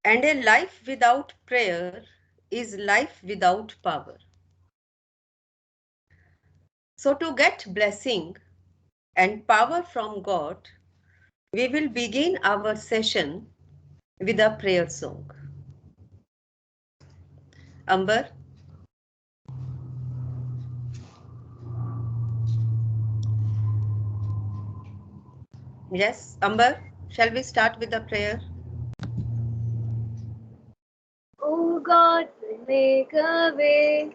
And a life without prayer is life without power. So to get blessing and power from God, we will begin our session with a prayer song. Amber? Yes, Amber, shall we start with the prayer? Oh God, will make a way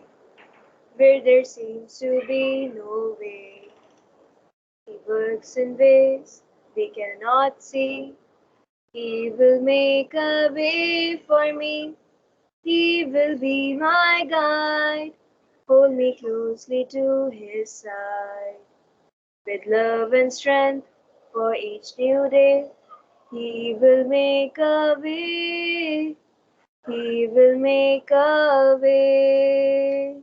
where there seems to be no way. He works in ways we cannot see. He will make a way for me. He will be my guide. Hold me closely to his side. With love and strength for each new day, he will make a way. He will make a way.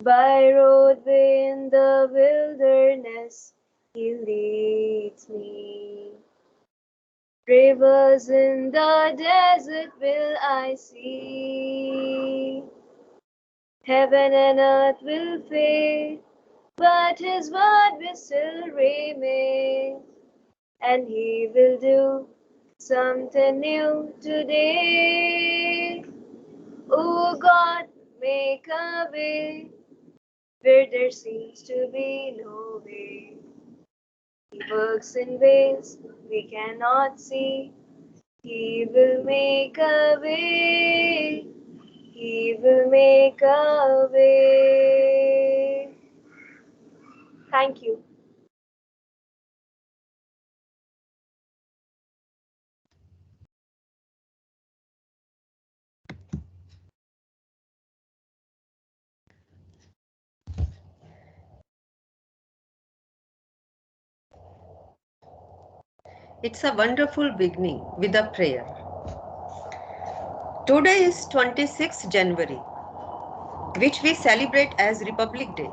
By roadway in the wilderness, he leads me. Rivers in the desert will I see. Heaven and earth will fade, but his word will still remain. And he will do something new today. Oh God, make a way where there seems to be no way. He works in ways we cannot see. He will make a way. He will make a way. Thank you. It's a wonderful beginning with a prayer. Today is 26th January, which we celebrate as Republic Day.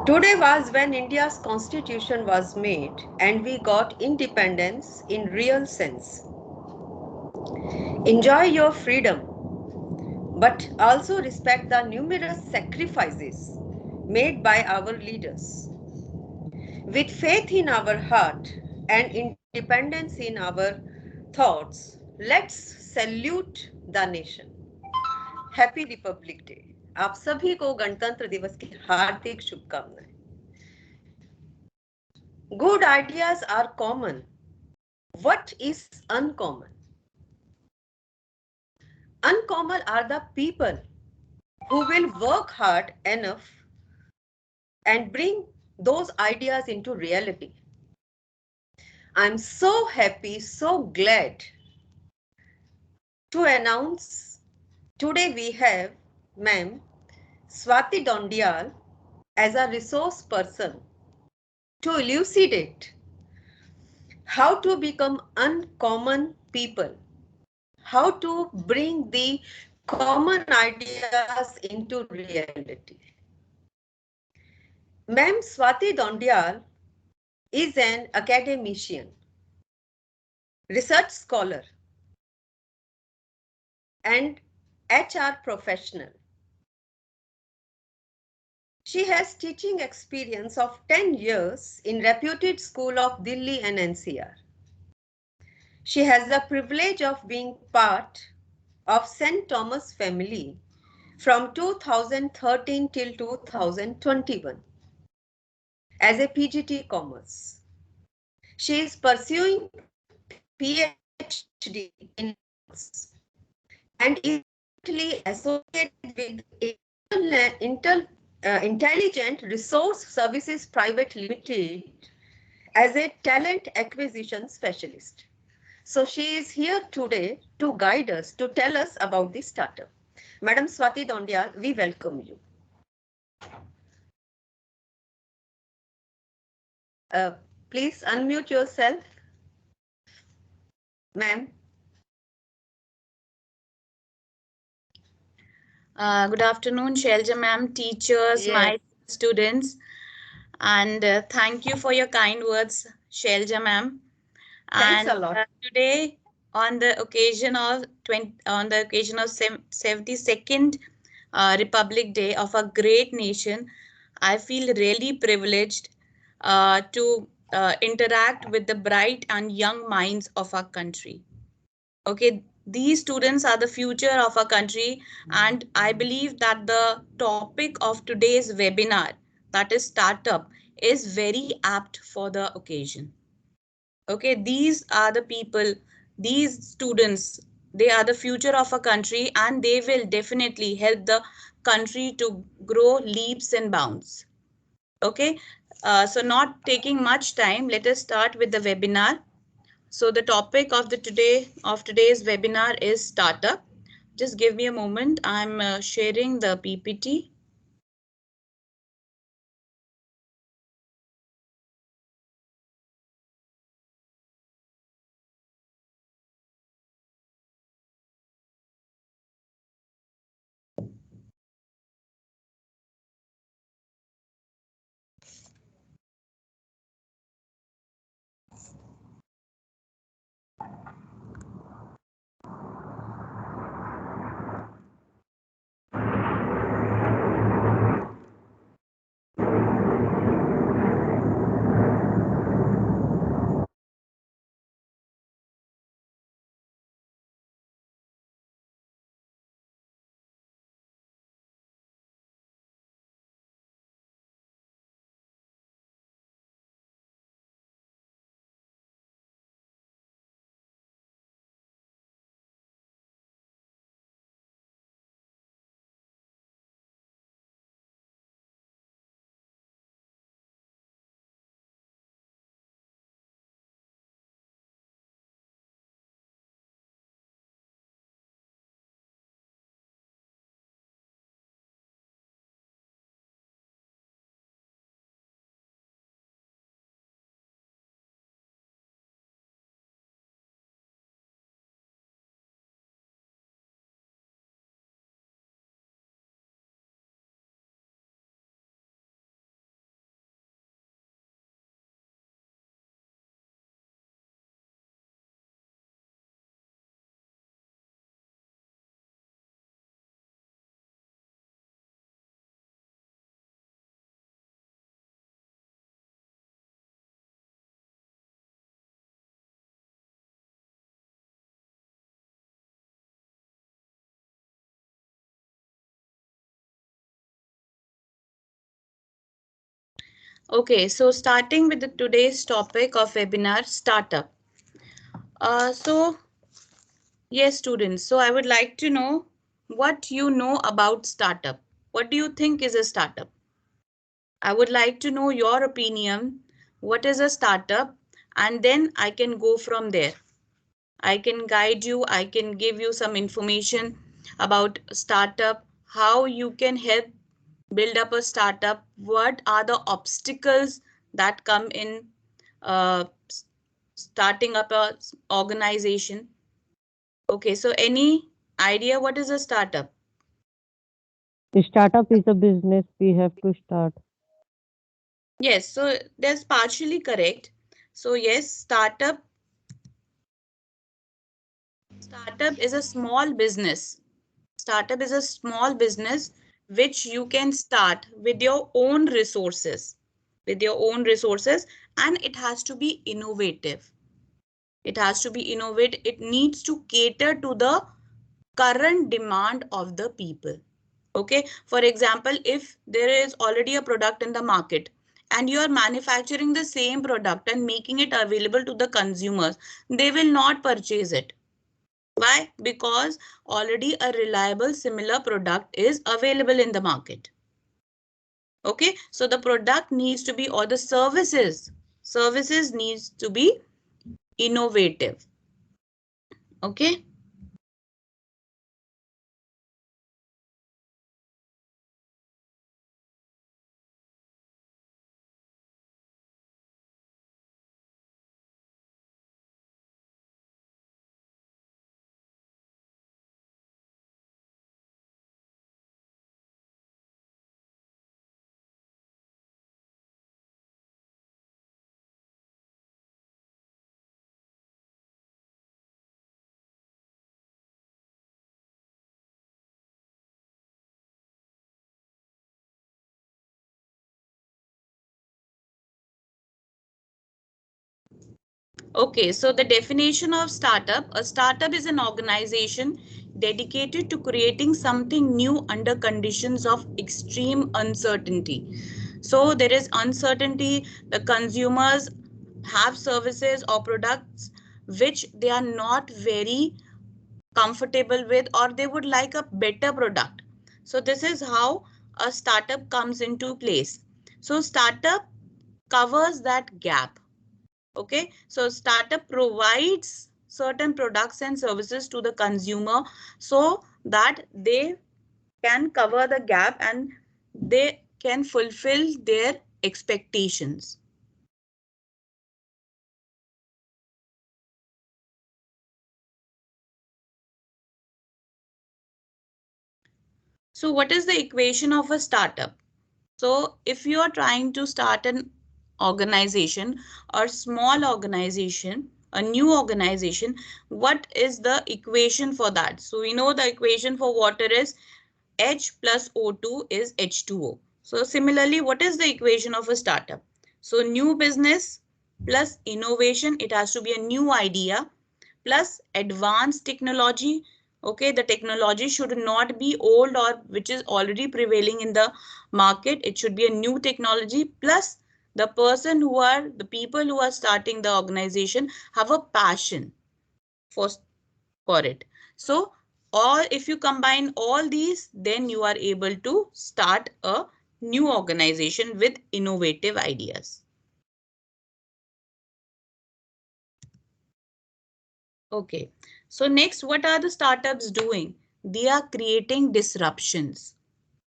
Today was when India's constitution was made and we got independence in real sense. Enjoy your freedom, but also respect the numerous sacrifices made by our leaders. With faith in our heart and independence in our thoughts, let's salute the nation. Happy republic day. आप सभी को गणतंत्र दिवस की हार्दिक शुभकामनाएं। Good ideas are common. What is uncommon? Uncommon are the people who will work hard enough and bring those ideas into reality. I'm so happy, so glad to announce today we have Ma'am Swati Dondial as a resource person to elucidate how to become uncommon people, how to bring the common ideas into reality. Ma'am Swati Dondial is an academician, research scholar, and HR professional. She has teaching experience of 10 years in reputed school of Delhi and NCR. She has the privilege of being part of St. Thomas family from 2013 till 2021 as a PGT Commerce. She is pursuing PhD in economics and is currently associated with Intelligent Resource Services Private Limited as a talent acquisition specialist. So she is here today to guide us, to tell us about this startup. Madam Swati Dondial, we welcome you. Please unmute yourself. Ma'am. Good afternoon, Shelja ma'am, teachers, Yes. my students, and thank you for your kind words, Shelja ma'am. Thanks a lot. Today on the occasion of 72nd Republic Day of a great nation, I feel really privileged to interact with the bright and young minds of our country. Okay, these students are the future of our country, and I believe that the topic of today's webinar, that is startup, is very apt for the occasion. Okay, these are the people, these students, they are the future of a country, and they will definitely help the country to grow leaps and bounds. Okay, so not taking much time, let us start with the webinar. So the topic of today's webinar is startup. Just give me a moment. I'm sharing the PPT. Okay, so starting with today's topic of webinar, startup. So yes, students. So I would like to know what you know about startup. What do you think is a startup? I would like to know your opinion. What is a startup? And then I can go from there. I can guide you. I can give you some information about startup, how you can help build up a startup, what are the obstacles that come in uh, starting up a organization. Okay, so any idea what is a startup? A startup is a business we have to start. Yes, so that's partially correct. So yes, startup is a small business. Startup is a small business which you can start with your own resources, and it has to be innovative. It has to be innovative. It needs to cater to the current demand of the people. Okay, for example, if there is already a product in the market and you are manufacturing the same product and making it available to the consumers, they will not purchase it. Why? Because already a reliable similar product is available in the market. Okay, so the product needs to be, or the services needs to be innovative. Okay. Okay, so the definition of startup, a startup is an organization dedicated to creating something new under conditions of extreme uncertainty. So there is uncertainty, the consumers have services or products which they are not very comfortable with, or they would like a better product. So this is how a startup comes into place. So startup covers that gap. Okay, so startup provides certain products and services to the consumer so that they can cover the gap and they can fulfill their expectations. So what is the equation of a startup? So if you are trying to start an organization or small organization, a new organization, what is the equation for that? So we know the equation for water is H plus O2 is H2O. So similarly, what is the equation of a startup? So new business plus innovation, it has to be a new idea, plus advanced technology. Okay, the technology should not be old or which is already prevailing in the market. It should be a new technology, plus the person who are the people who are starting the organization have a passion for for it. So all, if you combine all these, then you are able to start a new organization with innovative ideas. Okay, so next, what are the startups doing? They are creating disruptions.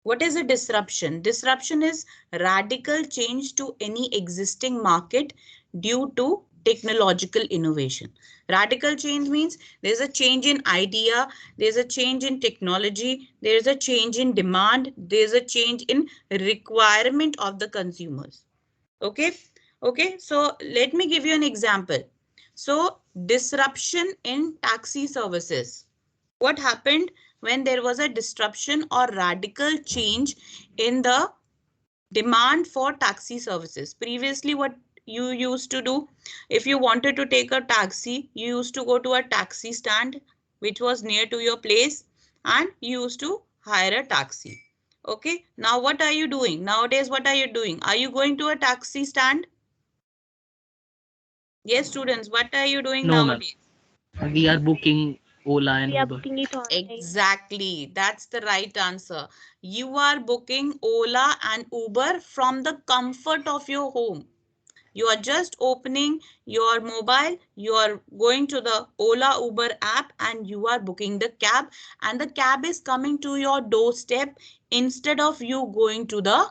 What is a disruption? Disruption is radical change to any existing market due to technological innovation. Radical change means there's a change in idea, there's a change in technology, there's a change in demand, there's a change in requirement of the consumers. Okay, okay, so let me give you an example. So disruption in taxi services. What happened when there was a disruption or radical change in the demand for taxi services? Previously, what you used to do, if you wanted to take a taxi, you used to go to a taxi stand which was near to your place and you used to hire a taxi. Okay, now what are you doing nowadays? What are you doing? Are you going to a taxi stand? Yes, students, what are you doing No, ma'am. nowadays? We are booking Ola and We are Uber. booking it online. Exactly, that's the right answer. You are booking Ola and Uber from the comfort of your home. You are just opening your mobile, you are going to the Ola Uber app and you are booking the cab, and the cab is coming to your doorstep instead of you going to the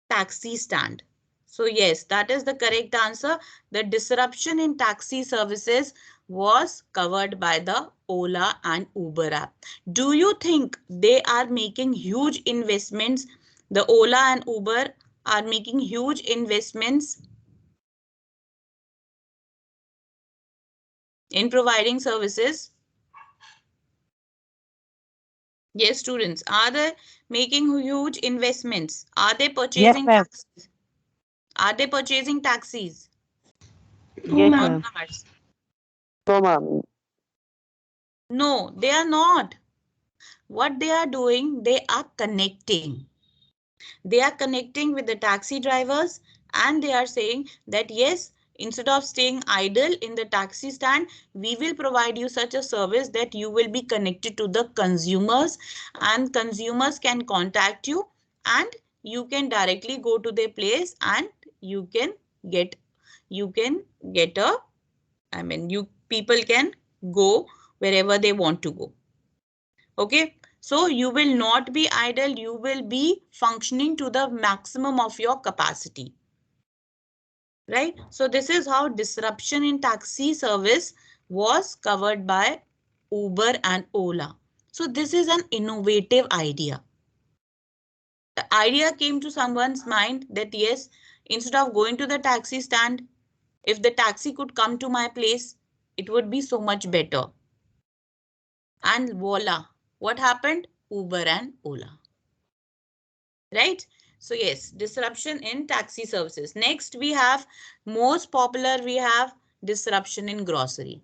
taxi stand. So yes, that is the correct answer. The disruption in taxi services was covered by the Ola and Uber app. Do you think they are making huge investments? The Ola and Uber are making huge investments in providing services? Yes, students, are they making huge investments? Are they Yes, purchasing ma'am. taxis? Are they purchasing taxis Yes, or ma'am. cars? No, ma'am. No, they are not. What they are doing, they are connecting. They are connecting with the taxi drivers and they are saying that yes, instead of staying idle in the taxi stand, we will provide you such a service that you will be connected to the consumers and consumers can contact you and you can directly go to their place and you can get you can get a, I mean, you people can go wherever they want to go. Okay, so you will not be idle, you will be functioning to the maximum of your capacity, right? So this is how disruption in taxi service was covered by Uber and Ola. So this is an innovative idea. The idea came to someone's mind that yes, instead of going to the taxi stand, if the taxi could come to my place, it would be so much better. And voila, what happened? Uber and Ola. Right? So yes, disruption in taxi services. Next, we have most popular, we have disruption in grocery.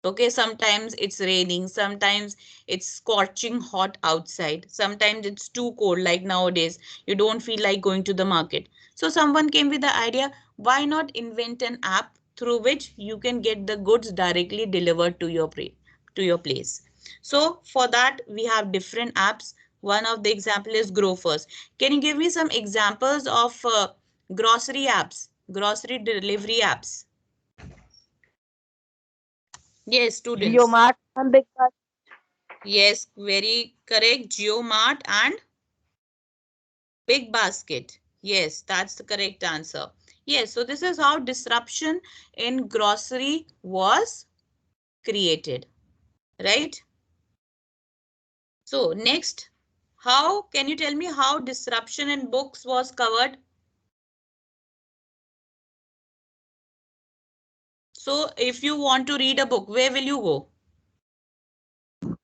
Okay, sometimes it's raining, sometimes it's scorching hot outside, sometimes it's too cold like nowadays. You don't feel like going to the market. So someone came with the idea, why not invent an app through which you can get the goods directly delivered to your place. So for that we have different apps. One of the example is Grow First. Can you give me some examples of grocery apps, grocery delivery apps? Yes, students. Geomart and Big Bus. Yes, very correct. Geomart and Big Basket. Yes, that's the correct answer. Yes, so this is how disruption in grocery was created, right? So next, how can you tell me how disruption in books was covered? So if you want to read a book, where will you go?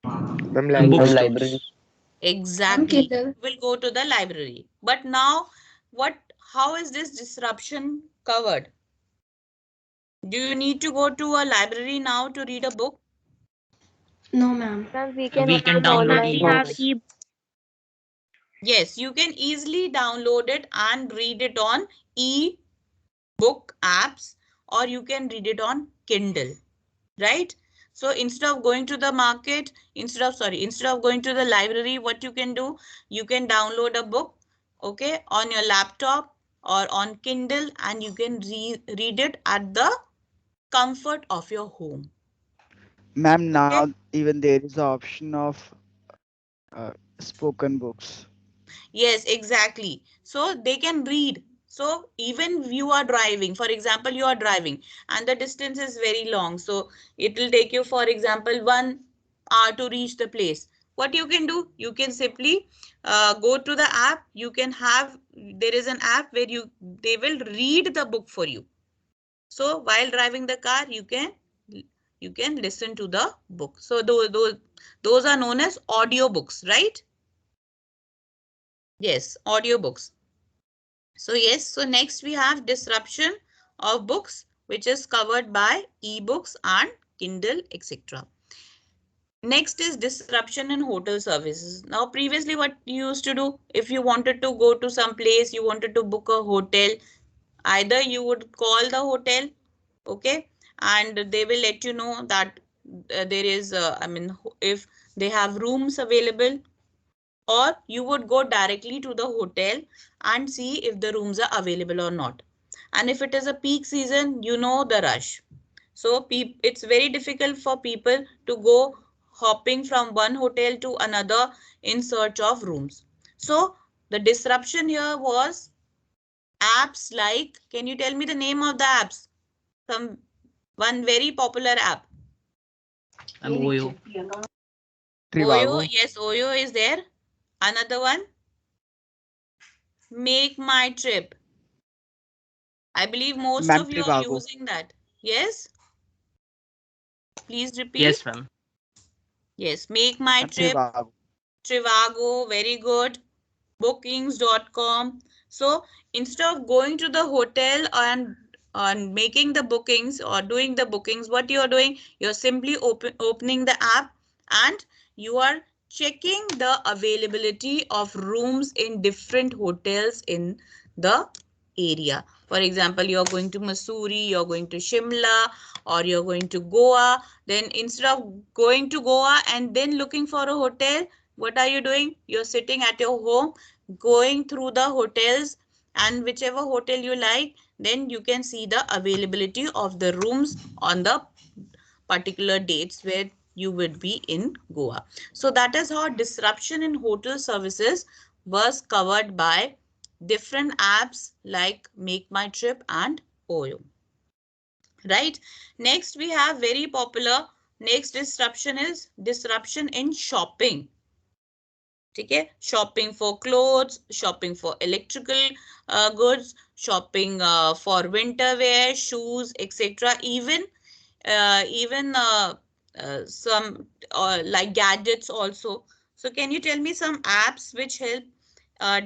Ma'am, library. Bookstores. Exactly. We'll go to the library. But now, how is this disruption covered? Do you need to go to a library now to read a book? No, ma'am. Ma'am, we can We can open download online We have books. ebooks. e Yes, you can easily download it and read it on e-book apps, or you can read it on Kindle, right? So instead of going to the market, instead of going to the library, what you can do, you can download a book, okay, on your laptop or on Kindle, and you can read it at the comfort of your home. Ma'am, Okay. now even there is the option of spoken books. Yes, exactly. So they can read. So even you are driving, for example, you are driving and the distance is very long. So it will take you, for example, 1 hour to reach the place. What you can do, you can simply go to the app. You can have, there is an app where they will read the book for you. So while driving the car, you can listen to the book. So those are known as audio books, right? Yes, audiobooks. So yes, so next we have disruption of books, which is covered by ebooks and Kindle, etc. Next is disruption in hotel services. Now previously what you used to do, if you wanted to go to some place, you wanted to book a hotel, either you would call the hotel, okay, and they will let you know that there is, if they have rooms available, or you would go directly to the hotel and see if the rooms are available or not. And if it is a peak season, you know the rush. So it's very difficult for people to go hopping from one hotel to another in search of rooms. So the disruption here was apps like, can you tell me the name of the apps? Some one very popular app. Oyo. Oyo, Trivago. yes, Oyo is there. Another one, Make My Trip. I believe most Ma'am, of you are Trivago. using that. Yes, please repeat. Yes, ma'am. Yes, Make My Ma'am, Trip, Trivago. Trivago, very good. Bookings.com. So instead of going to the hotel and making the bookings or doing the bookings, what you are doing, you're simply opening the app and you are checking the availability of rooms in different hotels in the area. For example, you're going to Missouri, you're going to Shimla, or you're going to Goa. Then instead of going to Goa and then looking for a hotel, what are you doing? You're sitting at your home, going through the hotels, and whichever hotel you like, then you can see the availability of the rooms on the particular dates where you would be in Goa. So that is how disruption in hotel services was covered by different apps like Make My Trip and Oyo. Right? Next, we have very popular. Next disruption is disruption in shopping. Okay, shopping for clothes, shopping for electrical goods, shopping for winter wear, shoes, etc. Even some like gadgets also. So can you tell me some apps which help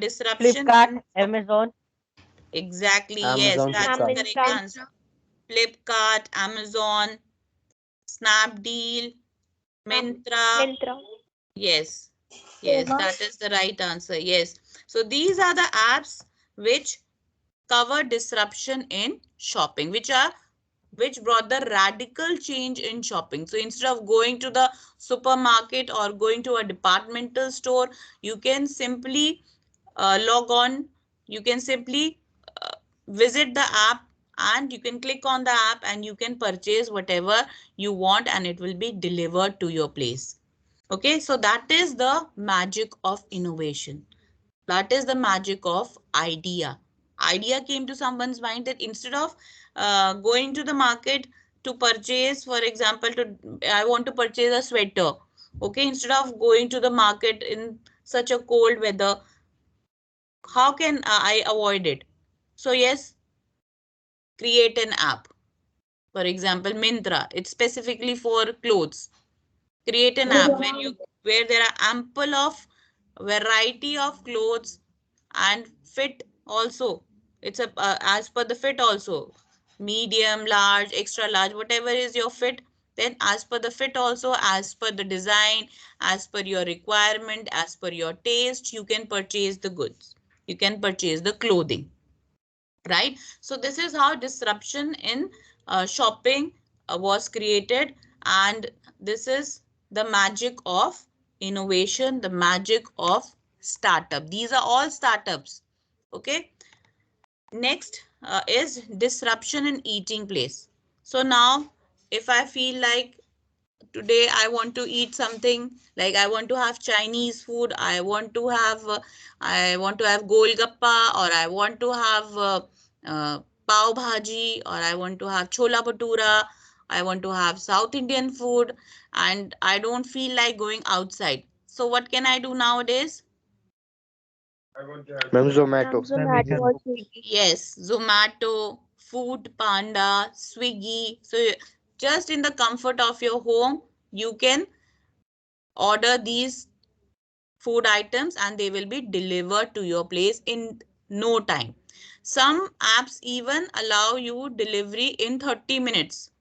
disruption Flipkart, in shopping? Amazon. Exactly, yes, Amazon, that's the Ma'am, Flipkart. correct Mintra. answer. Flipkart, Amazon, Snapdeal, Myntra. Mintra. Yes, yes, that is the right answer. Yes. So these are the apps which cover disruption in shopping, which brought the radical change in shopping. So instead of going to the supermarket or going to a departmental store, you can simply log on. You can simply visit the app and you can click on the app and you can purchase whatever you want and it will be delivered to your place. Okay, so that is the magic of innovation. That is the magic of idea. Idea came to someone's mind that instead of going to the market to purchase, for example, I want to purchase a sweater. Okay, instead of going to the market in such a cold weather, how can I avoid it? So yes, create an app. For example, Myntra. It's specifically for clothes. Create an app where there are ample of variety of clothes and fit also. It's a as per the fit also, medium, large, extra large, whatever is your fit. Then as per the fit also, as per the design, as per your requirement, as per your taste, you can purchase the goods, you can purchase the clothing, right? So this is how disruption in shopping was created, and this is the magic of innovation, the magic of startup. These are all startups. Okay, next is disruption in eating place. So now if I feel like today I want to eat something, like I want to have Chinese food, I want to have golgappa, or I want to have pav bhaji, or I want to have chola bhatura, I want to have South Indian food, and I don't feel like going outside. So what can I do nowadays? Ma'am, Ma'am, Zomato. we Zomato can or book. Swiggy. Yes, Zomato, Food Panda, Swiggy. So just in the comfort of your home, you can order these food items and they will be delivered to your place in no time. Some apps even allow you delivery in 30 minutes.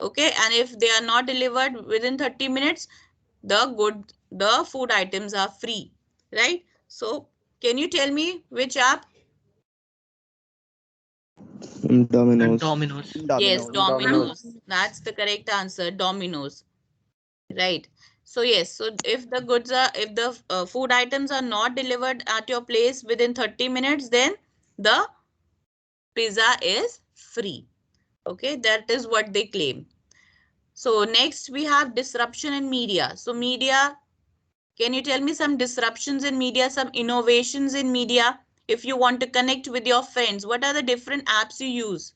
Okay, and if they are not delivered within 30 minutes, the food items are free, right? So can you tell me which app? Domino's. Domino's. Yes, Domino's. Domino's. Domino's. That's the correct answer, Domino's. Right. So yes, so if the goods are, if the food items are not delivered at your place within 30 minutes, then the pizza is free. Okay, that is what they claim. So next we have disruption in media. So media, can you tell me some disruptions in media, some innovations in media? If you want to connect with your friends, what are the different apps you use?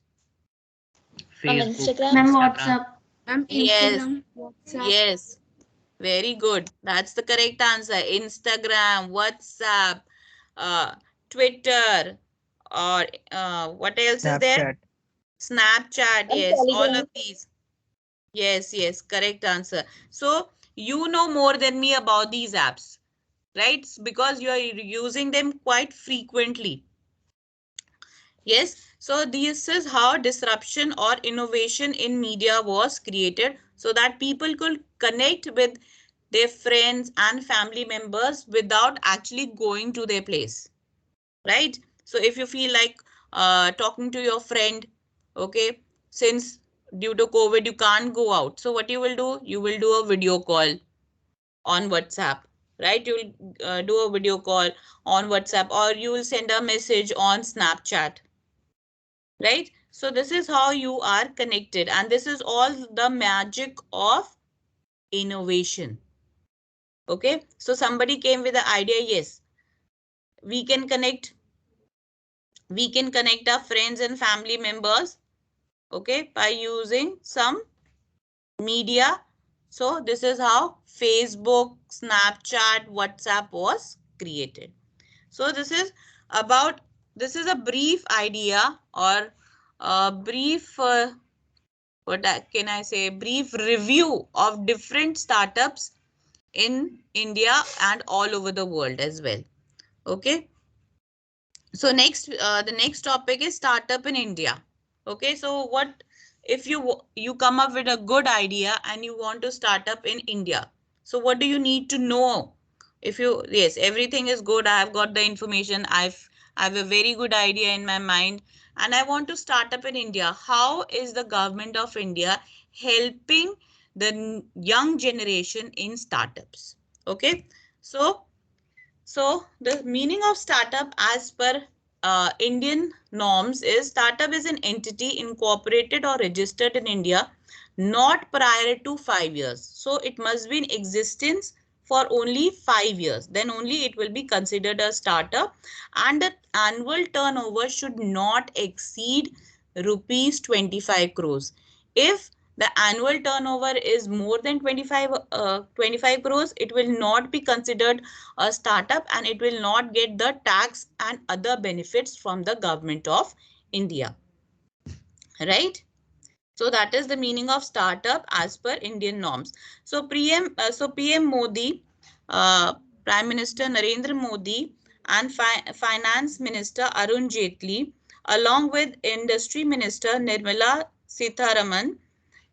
Facebook, Ma'am, Instagram. WhatsApp. Ma'am, Yes, Instagram, WhatsApp. yes, very good. That's the correct answer. Instagram, WhatsApp, uh, Twitter, or what else is there? Snapchat. Snapchat, And yes, all of Telegram. these. Yes, yes, correct answer. So you know more than me about these apps, right? Because you are using them quite frequently. Yes, so this is how disruption or innovation in media was created so that people could connect with their friends and family members without actually going to their place, right? So if you feel like talking to your friend, okay, since due to COVID you can't go out, so what you will do? You will do a video call on WhatsApp, right? You will do a video call on WhatsApp, or you will send a message on Snapchat, right? So this is how you are connected, and this is all the magic of innovation. Okay, so somebody came with the idea, yes, we can connect, we can connect our friends and family members, okay, by using some media. So this is how Facebook, Snapchat, WhatsApp was created. So about this is a brief idea, or a brief what can I say, brief review of different startups in India and all over the world as well. Okay, so next the next topic is startup in India. Okay, so what if you come up with a good idea and you want to start up in India? So what do you need to know? If you, yes, everything is good, I have got the information, I have a very good idea in my mind and I want to start up in India. How is the government of India helping the young generation in startups? Okay, so the meaning of startup as per Indian norms is startup is an entity incorporated or registered in India not prior to 5 years. So it must be in existence for only 5 years. Then only it will be considered a startup and the annual turnover should not exceed rupees 25 crores. If the annual turnover is more than 25 crores, it will not be considered a startup and it will not get the tax and other benefits from the government of India. Right? So that is the meaning of startup as per Indian norms. So PM Modi, Prime Minister Narendra Modi and Finance Minister Arun Jaitley along with Industry Minister Nirmala Sitharaman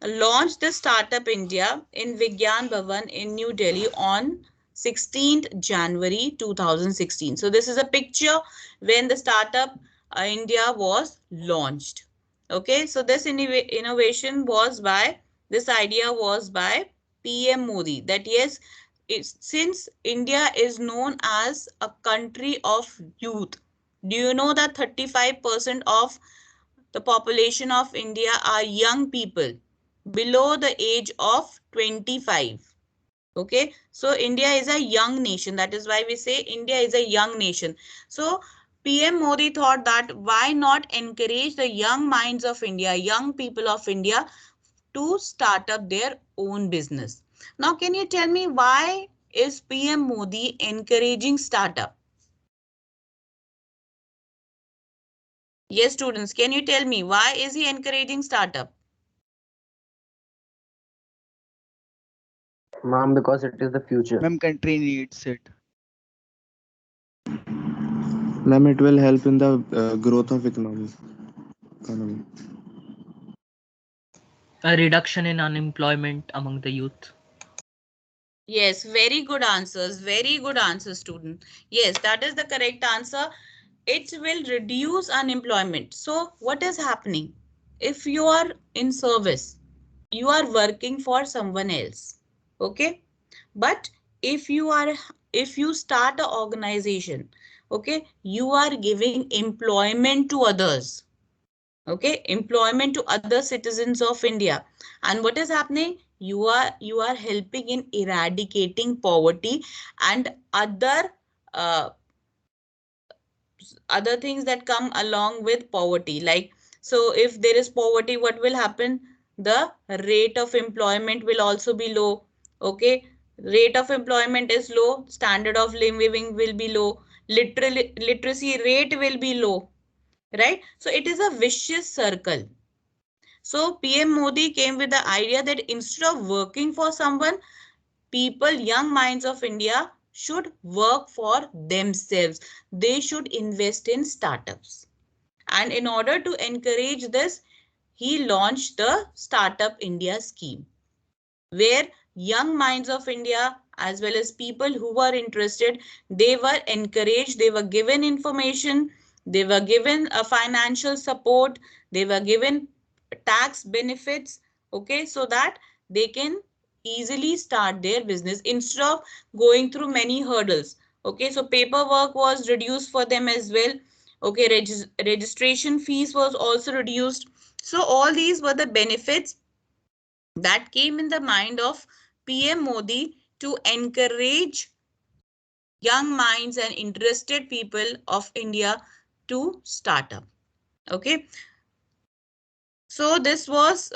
launched the Startup India in Vigyan Bhavan in New Delhi on 16th January 2016. So this is a picture when the Startup India was launched. Okay, so this innovation was by, this idea was by PM Modi that yes, since India is known as a country of youth, do you know that 35% of the population of India are young people below the age of 25. Okay, so India is a young nation. That is why we say India is a young nation. So PM Modi thought that why not encourage the young minds of India, young people of India to start up their own business. Now, can you tell me why is PM Modi encouraging startup? Yes, students, can you tell me why is he encouraging startup? Ma'am, because it is the future. Ma'am, country needs it. Ma'am, it will help in the growth of economy. A reduction in unemployment among the youth. Yes, very good answers. Very good answer, student. Yes, that is the correct answer. It will reduce unemployment. So what is happening? If you are in service, you are working for someone else. Okay. But if you are, if you start an organization, okay, you are giving employment to others. Okay, employment to other citizens of India. And what is happening? You are helping in eradicating poverty and uh, other things that come along with poverty. Like, so if there is poverty, what will happen? The rate of employment will also be low. Okay, rate of employment is low, standard of living will be low, literally literacy rate will be low, right? So it is a vicious circle. So PM Modi came with the idea that instead of working for someone, people, young minds of India should work for themselves. They should invest in startups. And in order to encourage this, he launched the Startup India scheme, where young minds of India as well as people who were interested, they were encouraged, they were given information, they were given a financial support, they were given tax benefits, okay, so that they can easily start their business instead of going through many hurdles. Okay, so paperwork was reduced for them as well. Okay, registration fees was also reduced. So all these were the benefits that came in the mind of PM Modi to encourage young minds and interested people of India to start up. Okay, so this was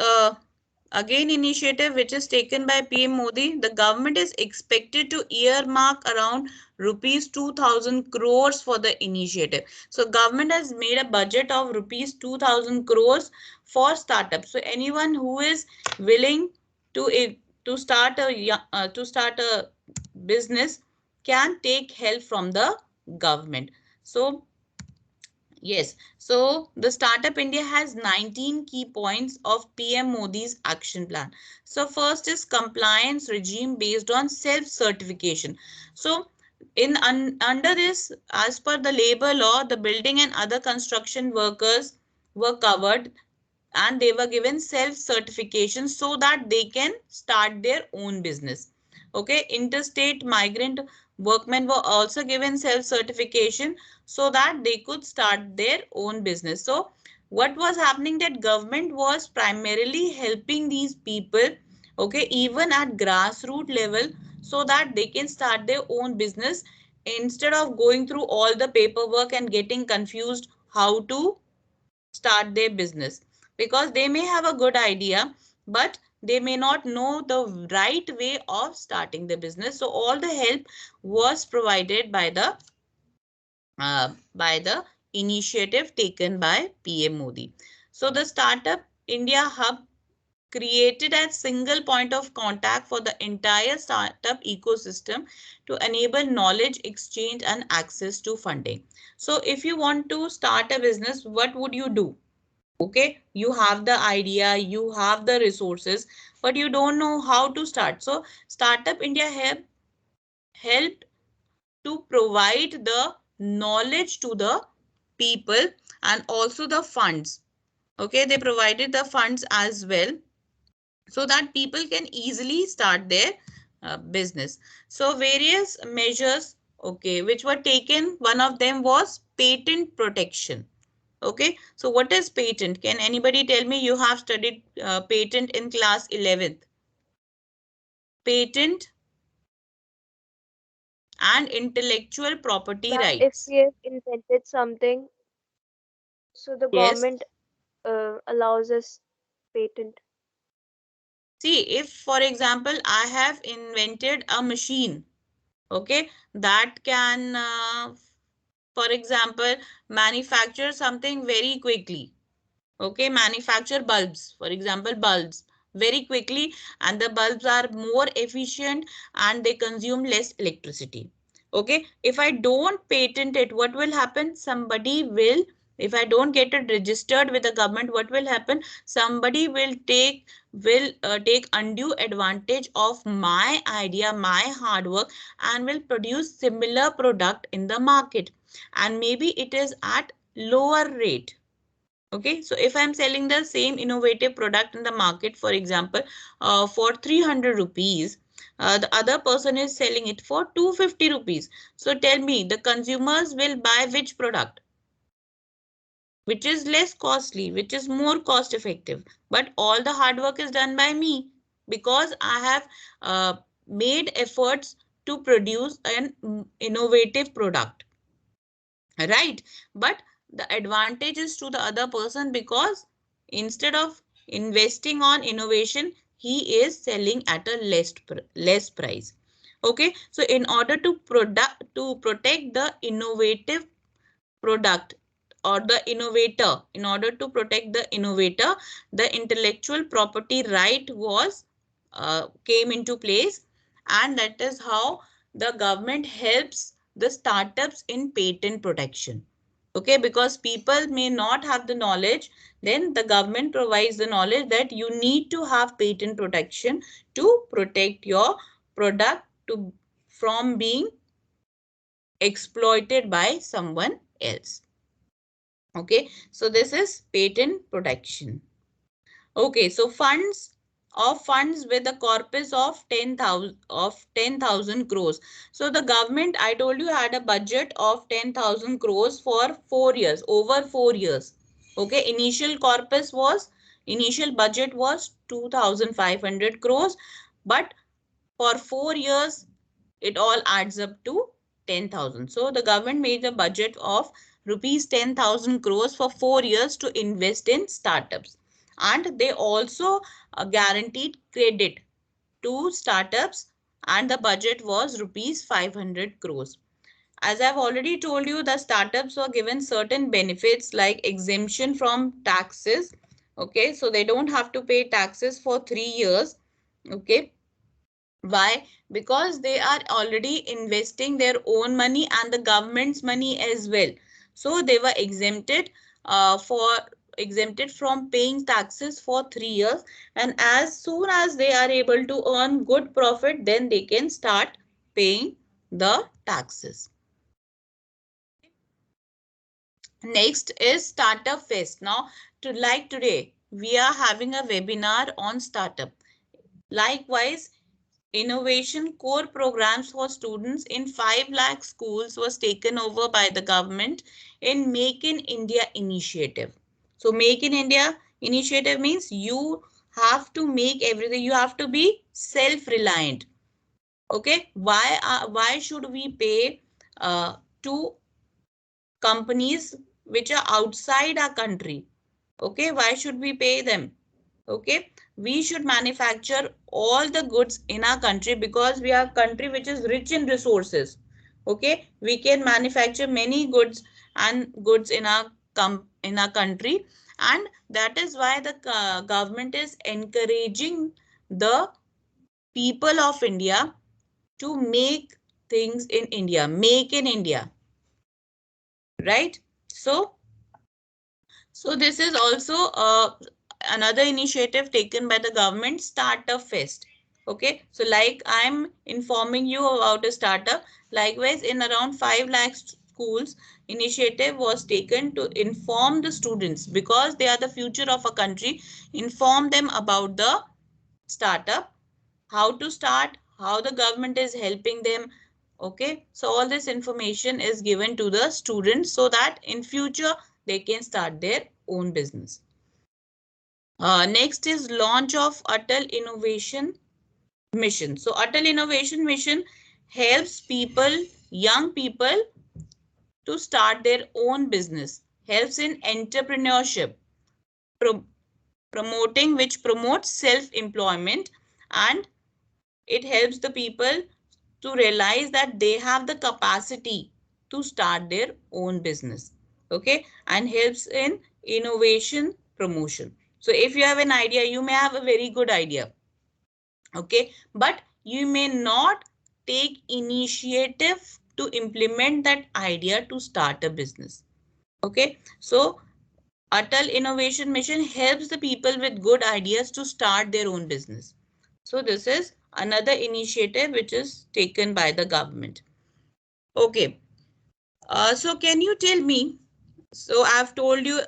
again initiative which is taken by PM Modi. The government is expected to earmark around rupees 2000 crores for the initiative. So government has made a budget of rupees 2000 crores for startups. So anyone who is willing to to start a business can take help from the government. So Yes, so the Startup India has 19 key points of PM Modi's action plan. So first is compliance regime based on self-certification. So under this, as per the labor law, the building and other construction workers were covered and they were given self certification so that they can start their own business. Okay, interstate migrant workmen were also given self certification so that they could start their own business. So what was happening, that government was primarily helping these people, okay, even at grassroots level, so that they can start their own business instead of going through all the paperwork and getting confused how to start their business, because they may have a good idea but they may not know the right way of starting the business. So all the help was provided by the initiative taken by PM Modi. So the Startup India Hub created a single point of contact for the entire startup ecosystem to enable knowledge exchange and access to funding. So if you want to start a business, what would you do? Okay, you have the idea, you have the resources, but you don't know how to start. So Startup India helped to provide the knowledge to the people and also the funds. Okay, they provided the funds as well so that people can easily start their business. So various measures, okay, which were taken, one of them was patent protection. Okay, so what is patent? Can anybody tell me? You have studied patent in class 11th. Patent and intellectual property That if rights. we have invented something, so the Yes. government allows us patent. See, if for example, I have invented a machine, okay, that can, for example, manufacture something very quickly. Okay, manufacture bulbs, for example, bulbs very quickly, and the bulbs are more efficient and they consume less electricity. Okay, if I don't patent it, what will happen? Somebody will, if I don't get it registered with the government, what will happen? Somebody will take undue advantage of my idea, my hard work, and will produce similar product in the market, and maybe it is at lower rate. Okay, so if I'm selling the same innovative product in the market, for example, for 300 rupees, the other person is selling it for 250 rupees. So tell me, the consumers will buy which product? Which is less costly, which is more cost effective. But all the hard work is done by me because I have made efforts to produce an innovative product. Right, but the advantage is to the other person because instead of investing on innovation, he is selling at a less price. Okay, so in order to protect the innovative product or the innovator, in order to protect the innovator, the intellectual property right was came into place, and that is how the government helps the startups in patent protection. Okay, because people may not have the knowledge, then the government provides the knowledge that you need to have patent protection to protect your product to from being exploited by someone else. Okay, so this is patent protection. Okay, so funds with a corpus of 10,000 crores. So the government, I told you, had a budget of 10,000 crores for 4 years, over 4 years. Okay, initial budget was 2,500 crores, but for 4 years it all adds up to 10,000. So the government made a budget of rupees 10,000 crores for 4 years to invest in startups. And they also guaranteed credit to startups, and the budget was rupees 500 crores. As I've already told you, the startups were given certain benefits like exemption from taxes. Okay, so they don't have to pay taxes for 3 years. Okay, why? Because they are already investing their own money and the government's money as well. So they were exempted from paying taxes for 3 years, and as soon as they are able to earn good profit, then they can start paying the taxes. Next is Startup Fest. Now, like today, we are having a webinar on startup. Likewise, innovation core programs for students in 5 lakh schools was taken over by the government in Make in India initiative. So Make in India initiative means you have to make everything, you have to be self-reliant. Okay, why should we pay to companies which are outside our country? Okay, why should we pay them? Okay, we should manufacture all the goods in our country because we are a country which is rich in resources. Okay, we can manufacture many goods and goods in our country, and that is why the government is encouraging the people of India to make things in India, make in India, right? So this is also another initiative taken by the government, Startup Fest. Okay, so like I'm informing you about a startup, likewise in around 5 lakh schools, initiative was taken to inform the students because they are the future of a country, inform them about the startup, how to start, how the government is helping them. Okay, so all this information is given to the students so that in future they can start their own business. Next is launch of Atal Innovation Mission. So Atal Innovation Mission helps people, young people, to start their own business, helps in entrepreneurship, pro promoting, which promotes self-employment, and it helps the people to realize that they have the capacity to start their own business. Okay, and helps in innovation promotion. So if you have an idea, you may have a very good idea. Okay, but you may not take initiative to implement that idea to start a business. Okay, so Atal Innovation Mission helps the people with good ideas to start their own business. So this is another initiative which is taken by the government. Okay, so can you tell me, so I've told you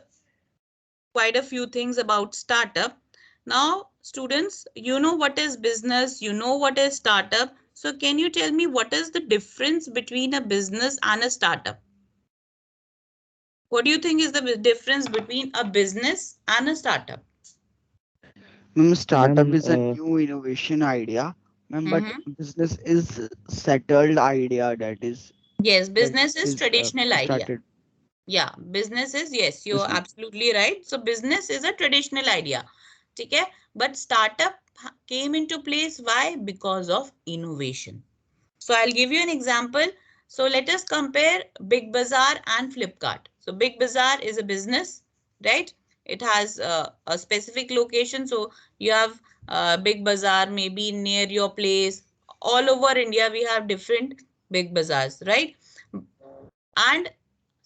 quite a few things about startup. Now, students, you know what is business, you know what is startup. So can you tell me what is the difference between a business and a startup? What do you think is the difference between a business and a startup? Startup Ma'am, is a new innovation idea, but Mm-hmm. business is settled idea Yes, that business is is traditional idea. started. Yeah, business is, yes, you're Business. absolutely right. So business is a traditional idea. Okay, but startup came into place. Why? Because of innovation. So I'll give you an example. So let us compare Big Bazaar and Flipkart. So Big Bazaar is a business, right? It has a specific location. So you have Big Bazaar maybe near your place. All over India, we have different Big Bazaars, right? And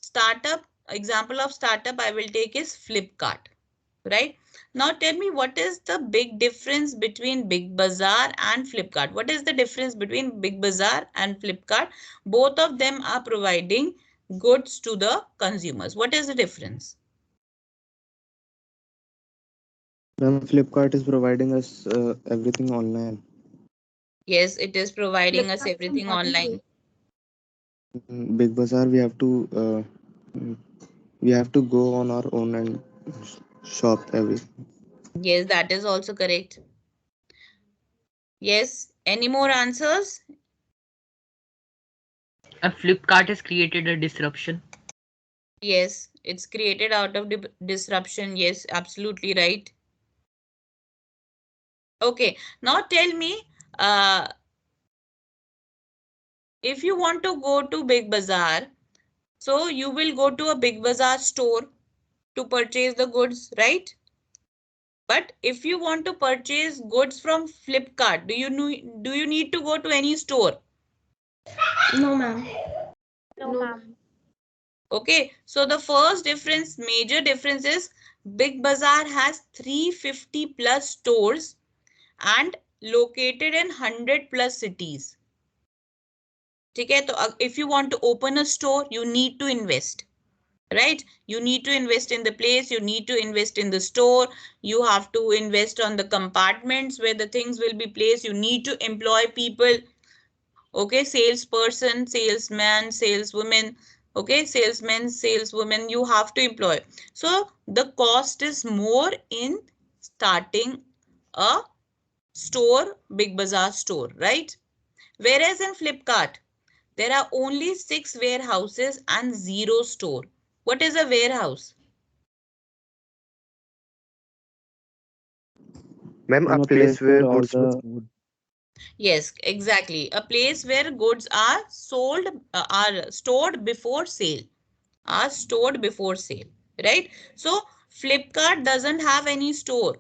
startup, example of startup I will take is Flipkart, right? Now tell me, what is the big difference between Big Bazaar and Flipkart? What is the difference between Big Bazaar and Flipkart? Both of them are providing goods to the consumers. What is the difference? ma'am, Flipkart is providing us everything online. Yes, it is providing us Flipkart is a everything marketplace. online. Big Bazaar, mm, we have to go on our own and shop everything. Yes, that is also correct. Yes, any more answers? And Flipkart has created a disruption. Yes, it's created out of disruption. Yes, absolutely right. Okay, now tell me, uh, if you want to go to Big Bazaar, so you will go to a Big Bazaar store to purchase the goods, right? But if you want to purchase goods from Flipkart, do you need to go to any store? No, ma'am. No, ma'am. Okay, so the first difference, major difference is Big Bazaar has 350 plus stores and located in 100 plus cities. ठीक है, तो if you want to open a store, you need to invest. Right, you need to invest in the place, you need to invest in the store, you have to invest on the compartments where the things will be placed, you need to employ people. Okay, salesperson, salesman, saleswoman, okay, salesmen, saleswomen, you have to employ. So the cost is more in starting a store, Big Bazaar store, right? Whereas in Flipkart, there are only 6 warehouses and 0 store. What is a warehouse? Ma'am, a In a place place where where all goods were the stored. Yes, exactly. A place where goods are sold, are stored before sale. Are stored before sale, right? So Flipkart doesn't have any store.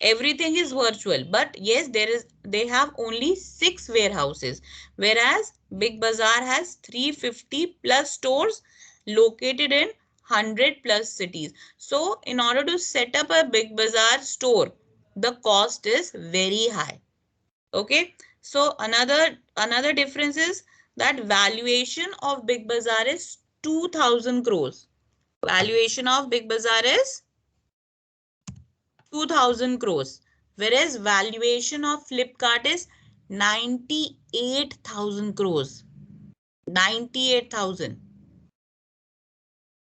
Everything is virtual, but yes, they have only 6 warehouses, whereas Big Bazaar has 350 plus stores located in 100 plus cities. So in order to set up a Big Bazaar store, the cost is very high. Okay, so another difference is that valuation of Big Bazaar is 2000 crores. Valuation of Big Bazaar is 2000 crores, whereas valuation of Flipkart is 98,000 crores. 98,000.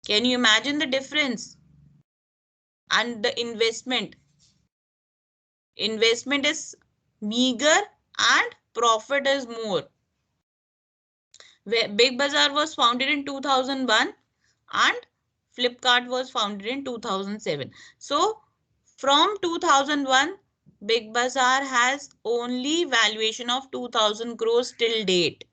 Can you imagine the difference? And the investment is meager and profit is more. Big Bazaar was founded in 2001 and Flipkart was founded in 2007. So from 2001, Big Bazaar has only valuation of 2000 crores till date.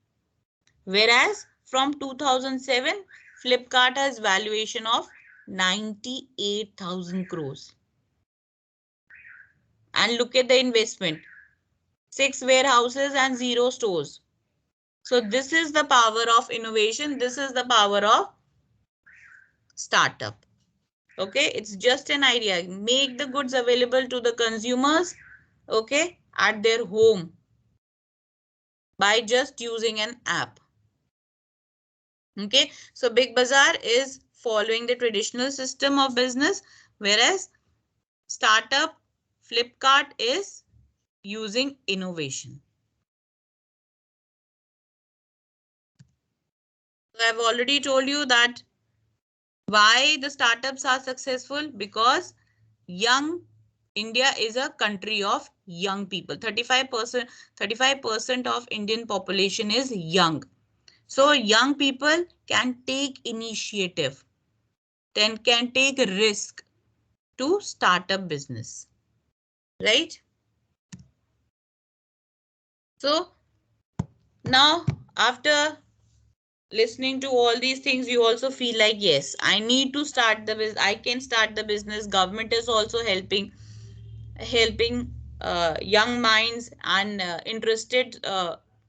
Whereas from 2007, Flipkart has valuation of 98,000 crores. And look at the investment. 6 warehouses and 0 stores. So this is the power of innovation. This is the power of startup. Okay, it's just an idea. Make the goods available to the consumers, okay, at their home by just using an app. Okay, so Big Bazaar is following the traditional system of business, whereas startup Flipkart is using innovation. So I've already told you that why the startups are successful, because young India is a country of young people. 35% of Indian population is young. So young people can take initiative, then can take risk to start a business, right? So now after listening to all these things, you also feel like, yes, I need to start the business. I can start the business. Government is also helping young minds and interested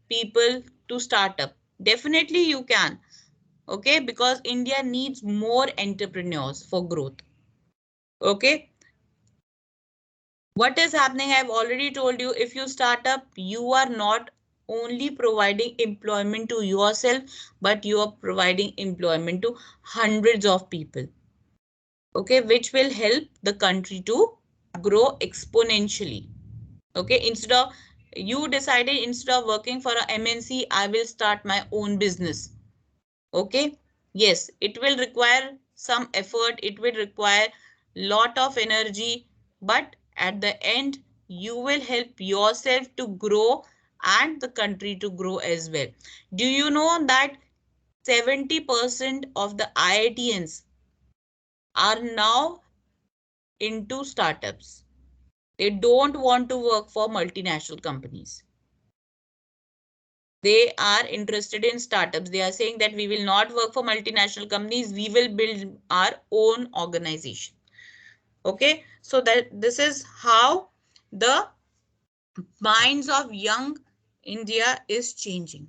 people to start up. Definitely you can. Okay, because India needs more entrepreneurs for growth. Okay, what is happening, I've already told you, if you start up, you are not only providing employment to yourself, but you are providing employment to hundreds of people. Okay, which will help the country to grow exponentially. Okay, instead of you decided, instead of working for a MNC, I will start my own business. Okay, yes, it will require some effort, it will require lot of energy, but at the end you will help yourself to grow and the country to grow as well. Do you know that 70% of the IITians are now into startups? They don't want to work for multinational companies. They are interested in startups. They are saying that we will not work for multinational companies. We will build our own organization. Okay, so that this is how the minds of young India is changing.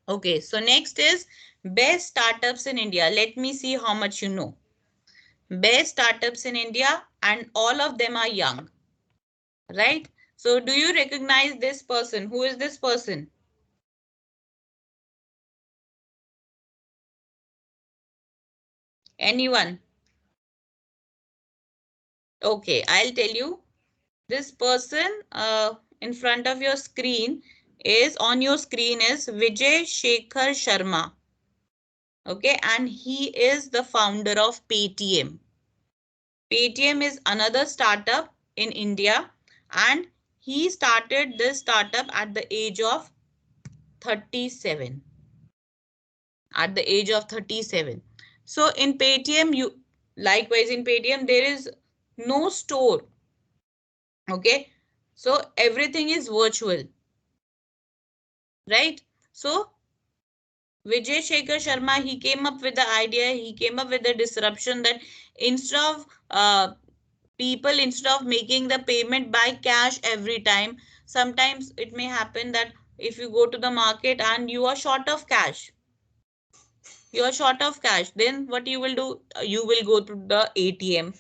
Okay, so next is best startups in India. Let me see how much you know. Best startups in India, and all of them are young, right? So do you recognize this person? Who is this person? Anyone? Okay, I'll tell you. This person in front of your screen is on your screen is Vijay Shekhar Sharma. Okay, and he is the founder of Paytm. Paytm is another startup in India, and he started this startup at the age of 37. At the age of 37. So in Paytm, likewise in Paytm, there is no store. Okay, so everything is virtual, right? So Vijay Shekhar Sharma, he came up with the idea, he came up with the disruption that instead of instead of making the payment by cash every time, sometimes it may happen that if you go to the market and you are short of cash, then what you will do? You will go to the ATM,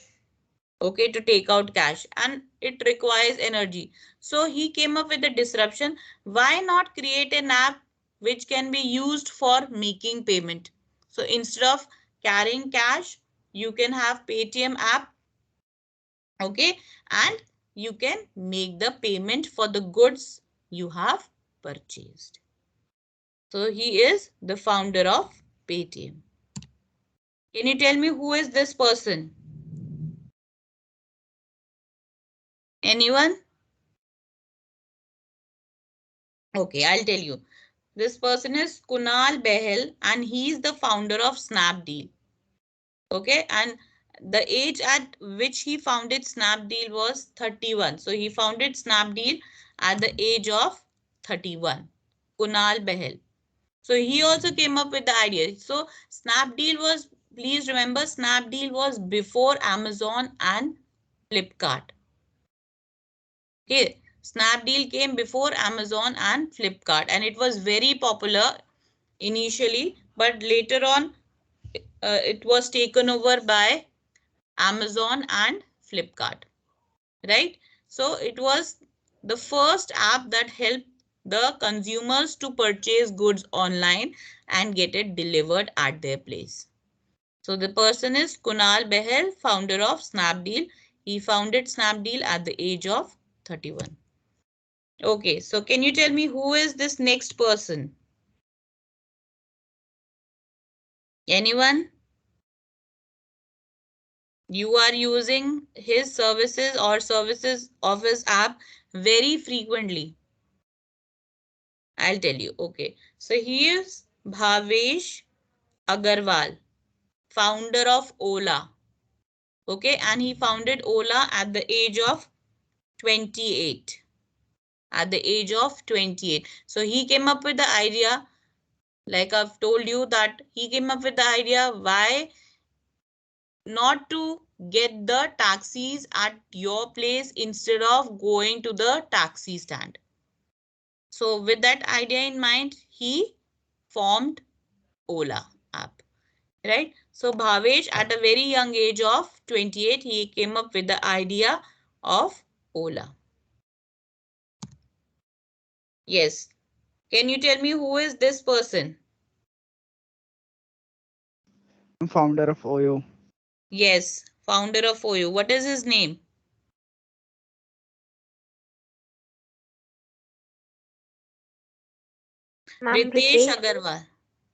okay, to take out cash, and it requires energy. So he came up with a disruption. Why not create an app which can be used for making payment? So instead of carrying cash, you can have Paytm app, okay, and you can make the payment for the goods you have purchased. So he is the founder of Paytm. Can you tell me who is this person? Anyone? Okay, I'll tell you. This person is Kunal Behel, and he is the founder of Snapdeal. Okay, and the age at which he founded Snapdeal was 31. So he founded Snapdeal at the age of 31. Kunal Behel. So he also came up with the idea. So Snapdeal was, please remember, Snapdeal was before Amazon and Flipkart. Okay, Snapdeal came before Amazon and Flipkart, and it was very popular initially, but later on it was taken over by Amazon and Flipkart, right? So it was the first app that helped the consumers to purchase goods online and get it delivered at their place. So the person is Kunal Behel, founder of Snapdeal. He founded Snapdeal at the age of 31. Okay, so can you tell me who is this next person? Anyone? You are using his services or services of his app very frequently. I'll tell you. Okay, so he is Bhavesh Agarwal, founder of Ola. Okay, and he founded Ola at the age of 28. At the age of 28. So he came up with the idea, like I've told you, that he came up with the idea why not to get the taxis at your place instead of going to the taxi stand. So with that idea in mind, he formed Ola app, right? So Bhavesh, at a very young age of 28, he came up with the idea of Ola. Yes. Can you tell me who is this person? Founder of Oyo. Yes, founder of Oyo. What is his name? Ma'am, Ritesh Ritesh. Agarwal.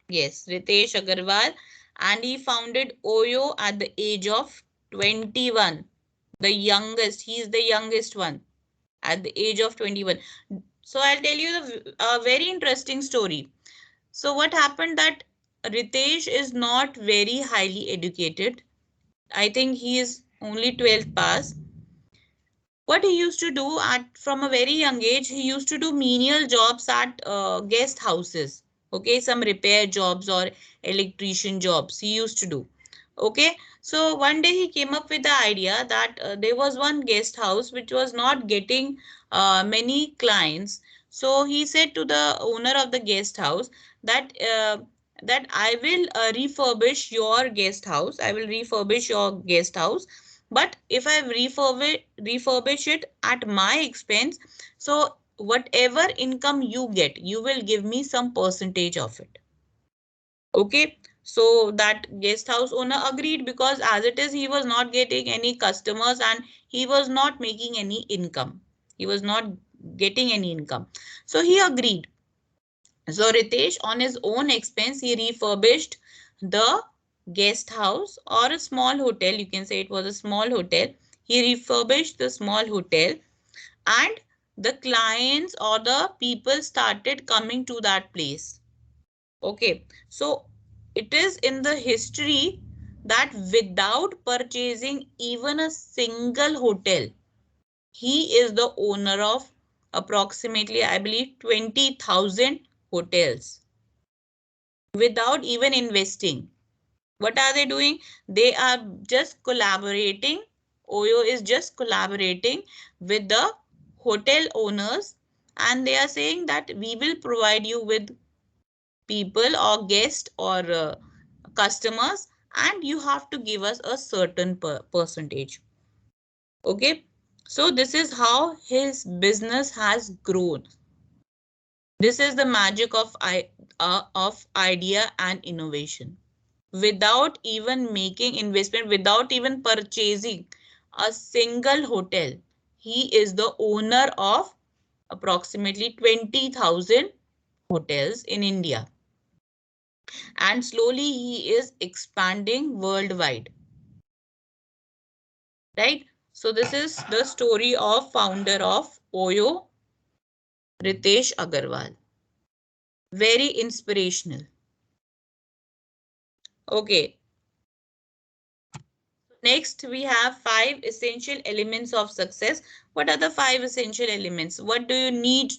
Yes, Ritesh Agarwal. And he founded Oyo at the age of 21. The youngest. He is the youngest one at the age of 21. So I'll tell you a very interesting story. So what happened that Ritesh is not very highly educated. I think he is only 12th pass. What he used to do at from a very young age, he used to do menial jobs at guest houses. Okay, some repair jobs or electrician jobs he used to do. Okay, so one day he came up with the idea that there was one guest house which was not getting many clients. So he said to the owner of the guest house that that I will refurbish your guest house. I will refurbish your guest house. But if I refurbish it at my expense, so whatever income you get, you will give me some percentage of it. Okay. So that guest house owner agreed, because as it is, he was not getting any customers and he was not making any income. He was not getting any income. So he agreed. So Ritesh, on his own expense, he refurbished the guest house or a small hotel. You can say it was a small hotel. He refurbished the small hotel, and the clients or the people started coming to that place. Okay, so it is in the history that without purchasing even a single hotel, he is the owner of approximately, I believe, 20,000 hotels without even investing. What are they doing? They are just collaborating. Oyo is just collaborating with the hotel owners, and they are saying that we will provide you with people or guests or customers, and you have to give us a certain percentage. Okay, so this is how his business has grown. This is the magic of idea and innovation. Without even making investment, without even purchasing a single hotel, he is the owner of approximately 20,000 hotels in India. And slowly he is expanding worldwide. Right? So this is the story of founder of Oyo, Ritesh Agarwal. Very inspirational. Okay. Next, we have 5 essential elements of success. What are the 5 essential elements? What do you need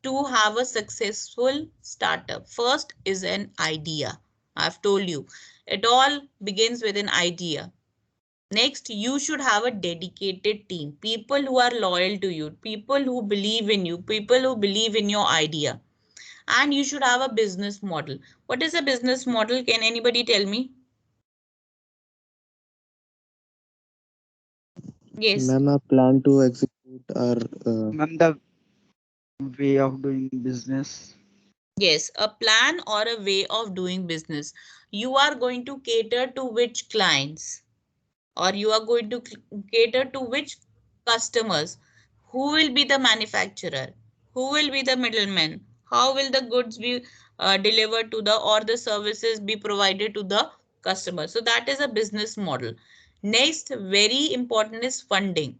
to have a successful startup? First is an idea. I've told you, it all begins with an idea. Next, you should have a dedicated team, people who are loyal to you, people who believe in you, people who believe in your idea. And you should have a business model. What is a business model? Can anybody tell me? Yes. Ma'am, our plan to execute our Ma'am, the way of doing business. Yes, a plan or a way of doing business. You are going to cater to which clients, or you are going to cater to which customers? Who will be the manufacturer? Who will be the middleman? How will the goods be delivered to the, or the services be provided to the customer? So that is a business model. Next, very important is funding.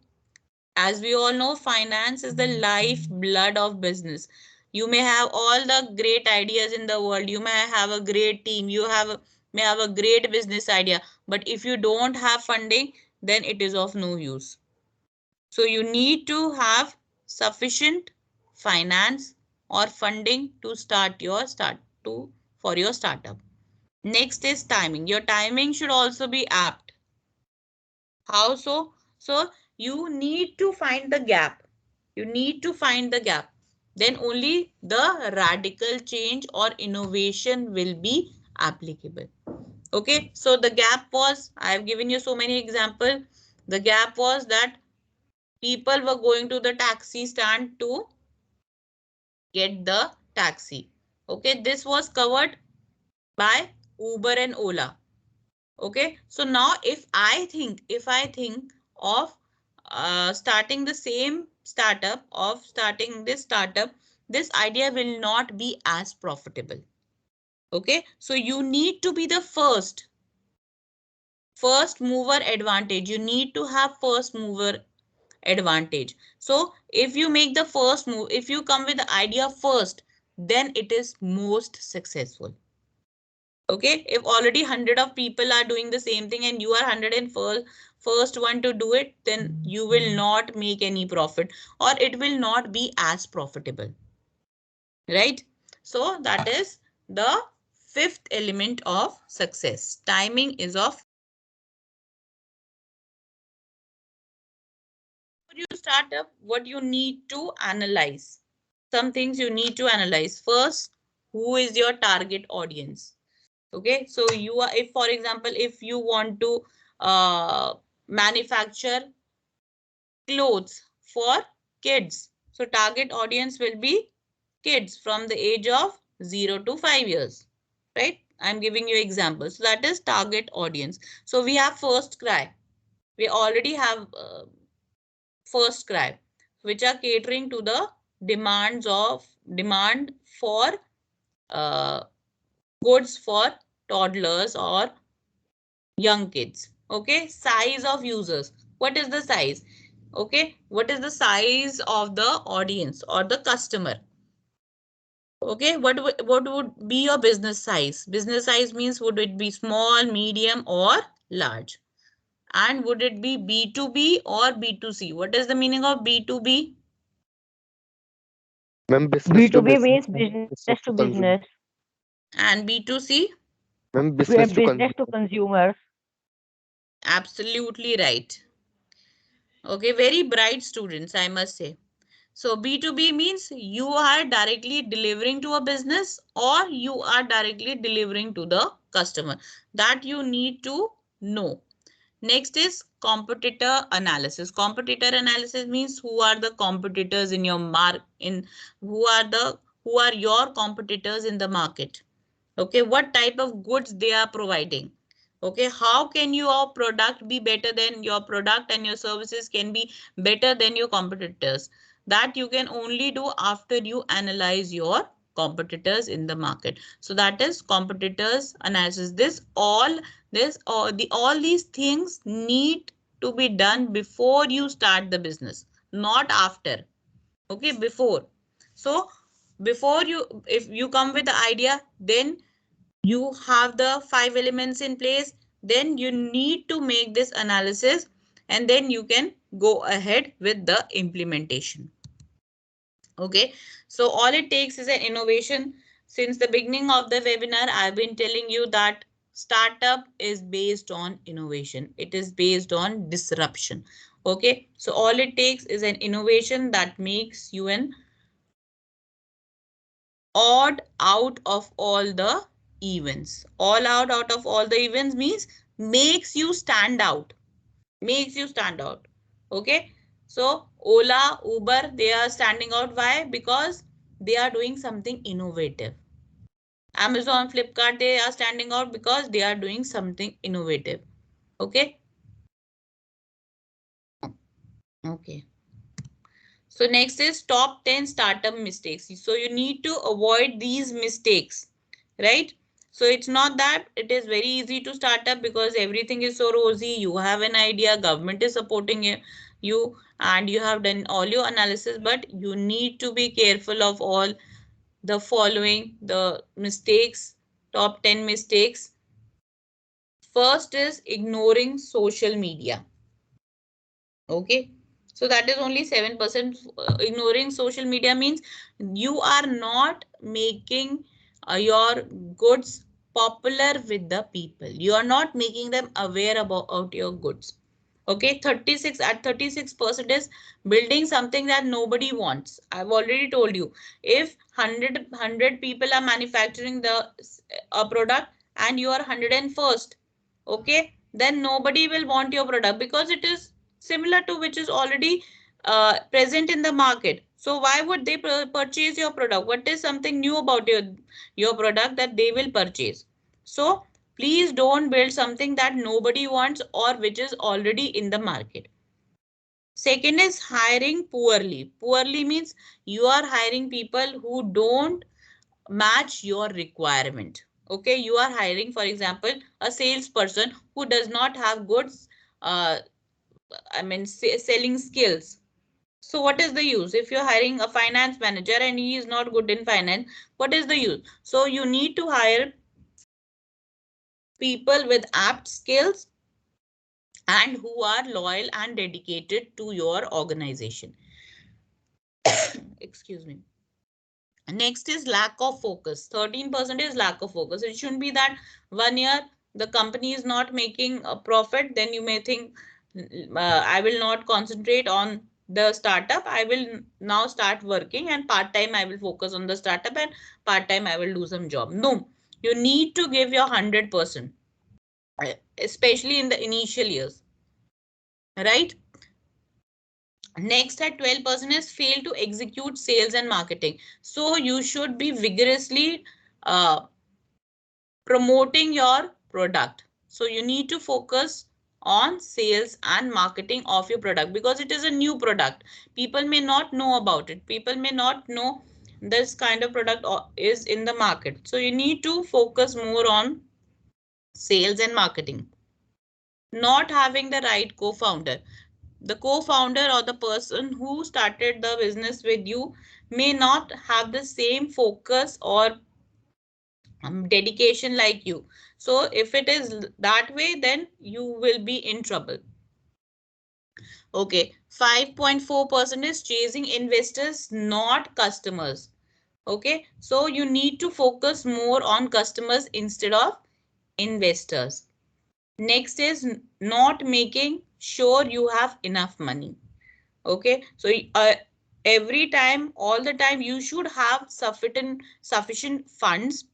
As we all know, finance is the life blood of business. You may have all the great ideas in the world, you may have a great team, may have a great business idea, but if you don't have funding, then it is of no use. So you need to have sufficient finance or funding to for your startup. Next is timing. Your timing should also be apt. How so? So you need to find the gap. You need to find the gap. Then only the radical change or innovation will be applicable. Okay. So the gap was, I have given you so many examples. The gap was that people were going to the taxi stand to get the taxi. Okay. This was covered by Uber and Ola. Okay, so now if I think of starting the same startup, of starting this startup, this idea will not be as profitable. Okay, so you need to be the first mover advantage. You need to have first mover advantage. So if you make the first move, if you come with the idea first, then it is most successful. Okay, if already 100 of people are doing the same thing and you are 101st one to do it, then you will not make any profit, or it will not be as profitable, right? So that is the 5th element of success. Timing is of. For you start up, what you need to analyze. some things you need to analyze. First, who is your target audience? Okay, so you are, if for example, if you want to manufacture clothes for kids, so target audience will be kids from the age of 0 to 5 years, right? I'm giving you examples. So that is target audience. So we have first cry. We already have first cry, which are catering to the demand for uh, goods for toddlers or young kids. Okay, size of users. What is the size? Okay, what is the size of the audience or the customer? Okay, what would be your business size? Business size means would it be small, medium, or large? And would it be B2B or B2C? What is the meaning of B2B? Ma'am, business to B2B business means and business to business to business. consumer. And B2C? Ma'am, business to Business to consumer. consumers. Absolutely right. Okay, very bright students, I must say. So B2B means you are directly delivering to a business or you are directly delivering to the customer. That you need to know. Next is competitor analysis. Competitor analysis means who are the competitors in your who are your competitors in the market. Okay, what type of goods they are providing. Okay, how can your product be better than your product and your services can be better than your competitors? That you can only do after you analyze your competitors in the market. So that is competitors analysis. All these things need to be done before you start the business, not after. Okay, before. So before you, if you come with the idea, then you have the 5 elements in place, then you need to make this analysis and then you can go ahead with the implementation. Okay, so all it takes is an innovation. Since the beginning of the webinar, I've been telling you that startup is based on innovation. It is based on disruption. Okay, so all it takes is an innovation that makes you an odd out of all the events. All out of all the events means makes you stand out. Makes you stand out. Okay. So Ola, Uber, they are standing out. Why? Because they are doing something innovative. Amazon, Flipkart, they are standing out because they are doing something innovative. Okay. Okay. So next is top 10 startup mistakes. So you need to avoid these mistakes, right? So it's not that it is very easy to start up because everything is so rosy. You have an idea, government is supporting you and you have done all your analysis, but you need to be careful of all the following, the mistakes, top 10 mistakes. First is ignoring social media. Okay, so that is only 7%. Ignoring social media means you are not making your goods popular with the people. You are not making them aware about your goods. Okay, 36% is building something that nobody wants. I've already told you, if 100 people are manufacturing the a product and you are 101st, okay, then nobody will want your product because it is similar to which is already present in the market. So why would they purchase your product? What is something new about your product that they will purchase? So please don't build something that nobody wants or which is already in the market. Second is hiring poorly. Poorly means you are hiring people who don't match your requirement. Okay, you are hiring, for example, a salesperson who does not have good uh, selling skills. So what is the use? If you're hiring a finance manager and he is not good in finance, what is the use? So you need to hire people with apt skills and who are loyal and dedicated to your organization. Excuse me. Next is lack of focus. 13% is lack of focus. It shouldn't be that 1 year the company is not making a profit, then you may think I will not concentrate on the startup, I will now start working, and part-time I will focus on the startup, and part-time I will do some job. No, you need to give your 100%, especially in the initial years, right? Next at 12% is fail to execute sales and marketing. So you should be vigorously promoting your product. So you need to focus on sales and marketing of your product, because it is a new product. People may not know about it. People may not know this kind of product is in the market. So you need to focus more on sales and marketing. Not having the right co-founder. The co-founder or the person who started the business with you may not have the same focus or dedication like you. So if it is that way, then you will be in trouble. Okay, 5.4% is chasing investors, not customers. Okay, so you need to focus more on customers instead of investors. Next is not making sure you have enough money. Okay, so every time, all the time, you should have sufficient funds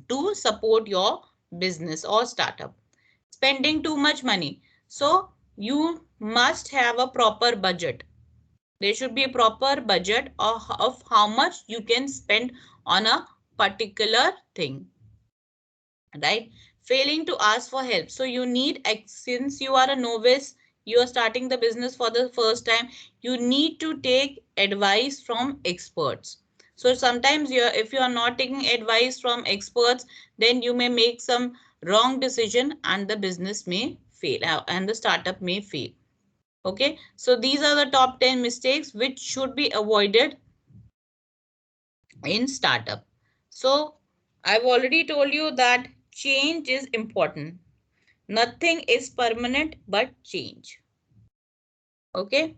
to support your business or startup. Spending too much money. So you must have a proper budget. There should be a proper budget of how much you can spend on a particular thing, right? Failing to ask for help. So you need, since you are a novice, you are starting the business for the first time, you need to take advice from experts. So sometimes if you are not taking advice from experts, then you may make some wrong decision and the business may fail, and the startup may fail. Okay, so these are the top 10 mistakes which should be avoided in startup. So I've already told you that change is important. Nothing is permanent but change. Okay.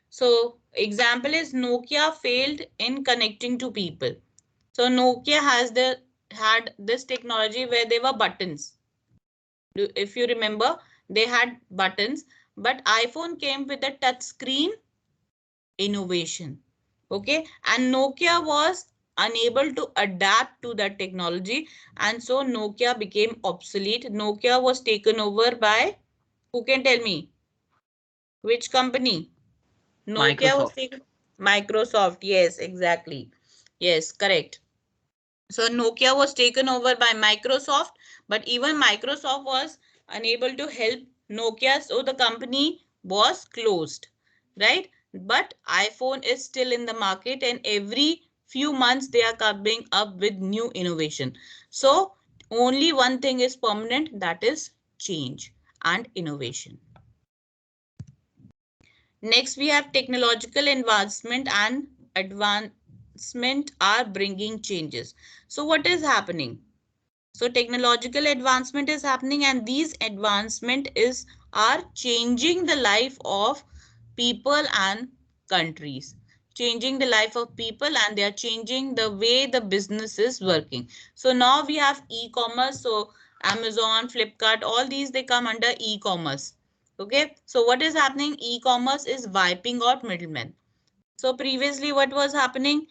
So example is Nokia failed in connecting to people. So Nokia had this technology where there were buttons. If you remember, they had buttons, but iPhone came with a touch screen innovation. Okay, and Nokia was unable to adapt to that technology, and so Nokia became obsolete. Nokia was taken over by, who can tell me which company? Nokia was Microsoft. taken, Microsoft. Yes, exactly. Yes, correct. So Nokia was taken over by Microsoft, but even Microsoft was unable to help Nokia, so the company was closed, right? But iPhone is still in the market, and every few months they are coming up with new innovation. So only one thing is permanent, that is change and innovation. Next, we have technological advancement, and advancement are bringing changes. So what is happening? So technological advancement is happening, and these advancement are changing the life of people and countries. Changing the life of people, and they are changing the way the business is working. So now we have e-commerce. So Amazon, Flipkart, all these, they come under e-commerce. Okay. So what is happening? E-commerce is wiping out middlemen. So previously what was happening?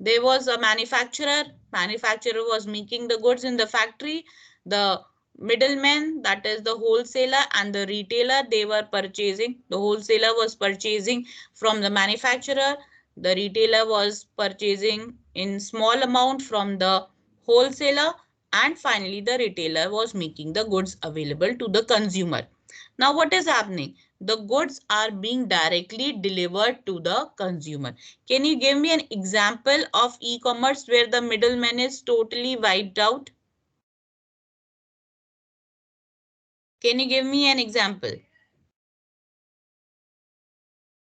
There was a manufacturer was making the goods in the factory. The middleman, that is the wholesaler and the retailer, they were purchasing. The wholesaler was purchasing from the manufacturer. The retailer was purchasing in small amount from the wholesaler. And finally, the retailer was making the goods available to the consumer. Now what is happening? The goods are being directly delivered to the consumer. Can you give me an example of e-commerce where the middleman is totally wiped out? Can you give me an example?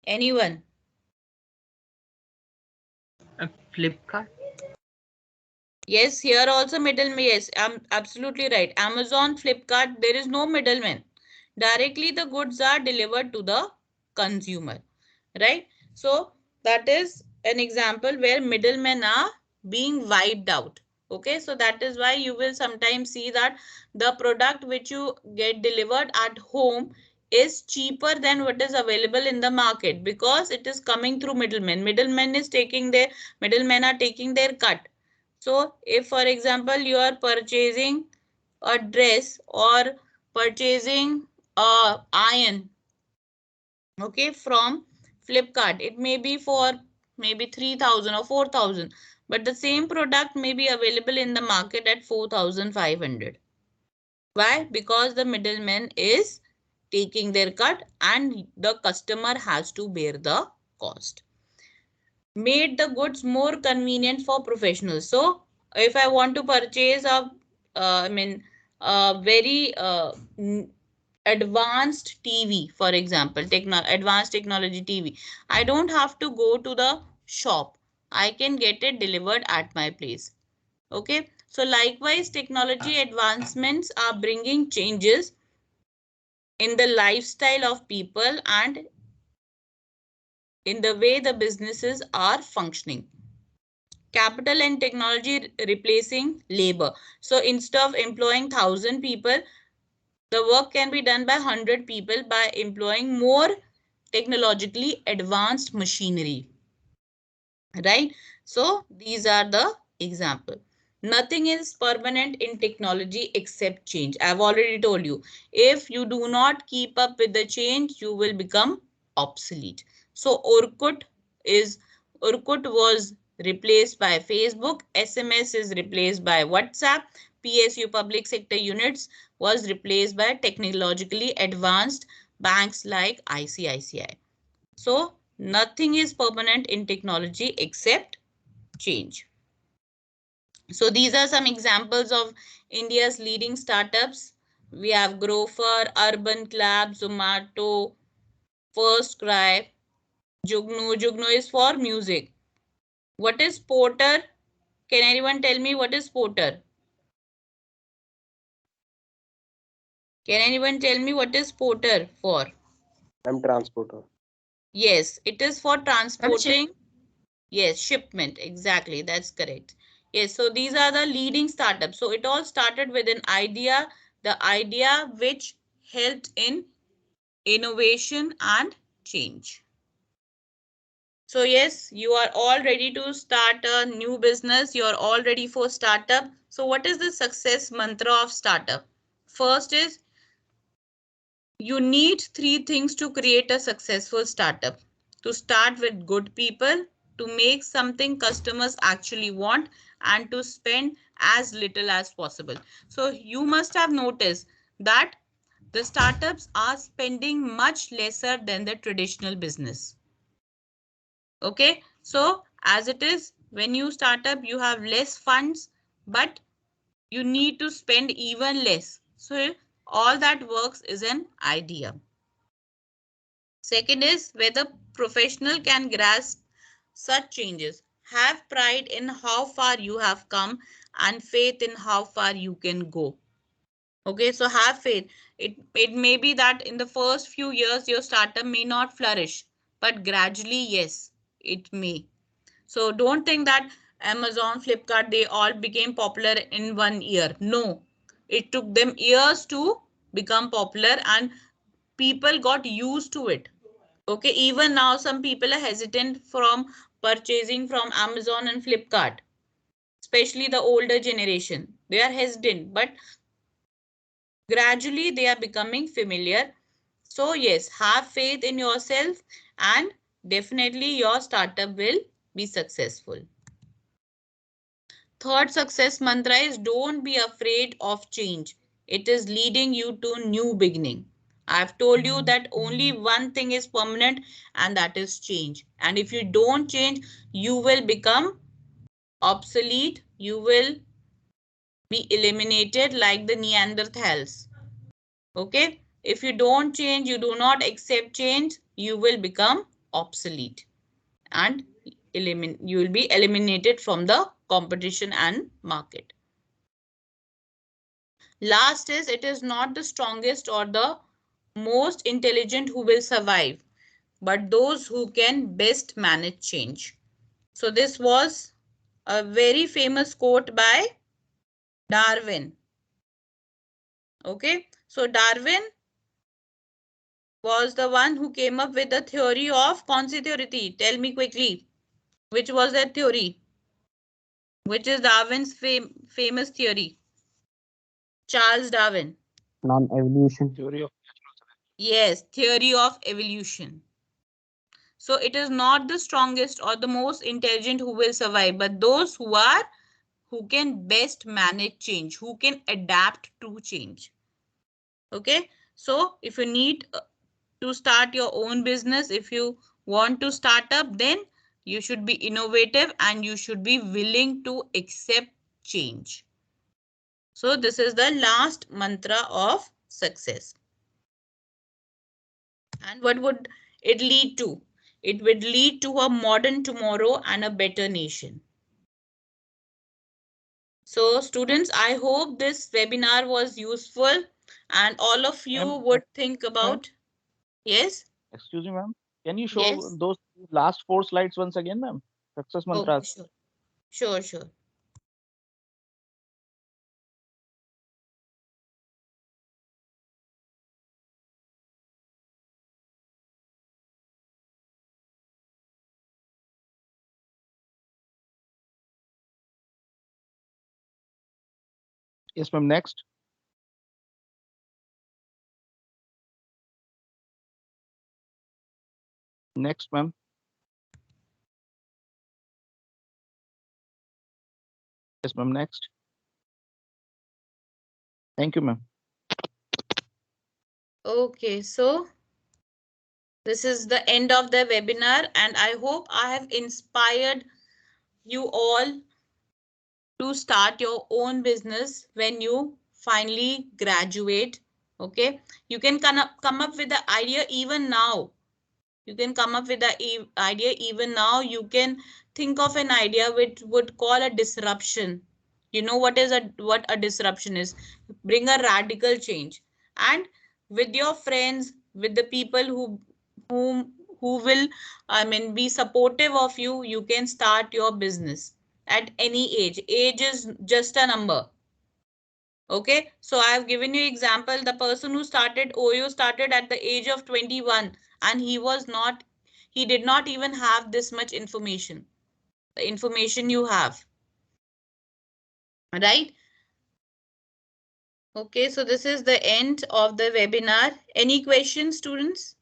Anyone? Flipkart. Yes, here also middleman. Yes, I'm absolutely right. Amazon, Flipkart, there is no middleman. Directly the goods are delivered to the consumer, right? So that is an example where middlemen are being wiped out. Okay, so that is why you will sometimes see that the product which you get delivered at home is cheaper than what is available in the market because it is coming through middlemen. Middlemen are taking their cut. So if for example you are purchasing a dress or purchasing a iron, okay, from Flipkart, it may be for maybe 3,000 or 4,000, but the same product may be available in the market at 4,500. Why? Because the middleman is taking their cut and the customer has to bear the cost. Made the goods more convenient for professionals. So if I want to purchase a very advanced TV, for example, advanced technology TV, I don't have to go to the shop. I can get it delivered at my place. Okay. So likewise, technology advancements are bringing changes in the lifestyle of people and in the way the businesses are functioning. Capital and technology replacing labor. So instead of employing 1,000 people, the work can be done by 100 people by employing more technologically advanced machinery. Right? So these are the example. Nothing is permanent in technology except change. I've already told you, if you do not keep up with the change, you will become obsolete. So Orkut was replaced by Facebook, SMS is replaced by WhatsApp, PSU public sector units was replaced by technologically advanced banks like ICICI. So nothing is permanent in technology except change. So these are some examples of India's leading startups. We have Grofar, Urban Club, Zomato, First Cry, Jugnu. Jugnu is for music. What is Porter? Can anyone tell me what is Porter? Can anyone tell me what is Porter for? I'm transporter. Yes, it is for I'm ship. transporting. Yes, shipment. Exactly. That's correct. Yes, so these are the leading startups. So it all started with an idea, the idea which helped in innovation and change. So yes, you are all ready to start a new business. You are all ready for startup. So what is the success mantra of startup? First is you need three things to create a successful startup. To start with good people, to make something customers actually want, and to spend as little as possible. So you must have noticed that the startups are spending much lesser than the traditional business. Okay, so as it is, when you start up, you have less funds, but you need to spend even less. So all that works is an idea. Second is whether professional can grasp such changes. Have pride in how far you have come and faith in how far you can go. Okay, so have faith. It may be that in the first few years your startup may not flourish, but gradually, yes, it may. So don't think that Amazon, Flipkart, they all became popular in 1 year. No, it took them years to become popular and people got used to it. Okay, even now some people are hesitant from purchasing from Amazon and Flipkart, especially the older generation. They are hesitant, but gradually they are becoming familiar. So yes, have faith in yourself and definitely your startup will be successful. Third success mantra is don't be afraid of change. It is leading you to new beginning. I've told you that only one thing is permanent and that is change. And if you don't change, you will become obsolete. You will be eliminated like the Neanderthals. Okay? If you don't change, you do not accept change, you will become obsolete and you will be eliminated from the competition and market. Last is it is not the strongest or the most intelligent who will survive, but those who can best manage change. So this was a very famous quote by Darwin. Okay, so Darwin was the one who came up with the theory of कौन सी theory थी? Tell me quickly. Which was that theory? Which is Darwin's famous theory? Charles Darwin. Non-evolution. Theory of Yes, theory of evolution. So it is not the strongest or the most intelligent who will survive, but those who can best manage change, who can adapt to change. Okay, so if you need to start your own business, if you want to start up, then you should be innovative and you should be willing to accept change. So this is the last mantra of success. And what would it lead to? It would lead to a modern tomorrow and a better nation. So students, I hope this webinar was useful and all of you ma'am. would think Ma'am, about. Yes, excuse me, ma'am. Can you show yes. those last four slides once again, ma'am? Success Okay, mantras. sure. Sure, sure. Yes, ma'am. Next. Next, ma'am. Yes, ma'am. Next. Thank you, ma'am. Okay, so this is the end of the webinar and I hope I have inspired you all to start your own business when you finally graduate. Okay, you can come up with the idea even now. You can come up with the idea even now. You can think of an idea which would call a disruption. You know what a disruption is? Bring a radical change, and with your friends, with the people who will, I mean, be supportive of you, you can start your business at any age. Age is just a number. Okay, so I have given you example. The person who started OYO started at the age of 21 and he did not even have this much information. The information you have, right? Okay, so this is the end of the webinar. Any questions, students?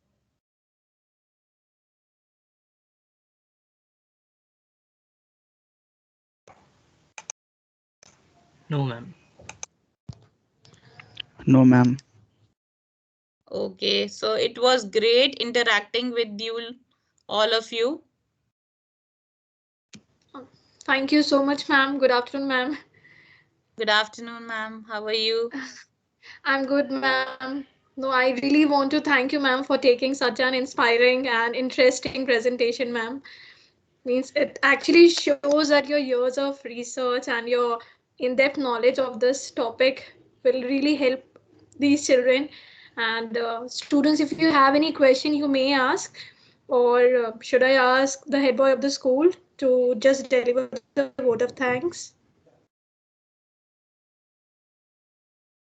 No, ma'am. No, ma'am. Okay, so it was great interacting with you, all of you. Thank you so much, ma'am. Good afternoon, ma'am. Good afternoon, ma'am. How are you? I'm good, ma'am. No, I really want to thank you, ma'am, for taking such an inspiring and interesting presentation, ma'am. Means it actually shows that your years of research and your in-depth knowledge of this topic will really help these children. And students, if you have any question, you may ask, or should I ask the head boy of the school to just deliver the vote of thanks?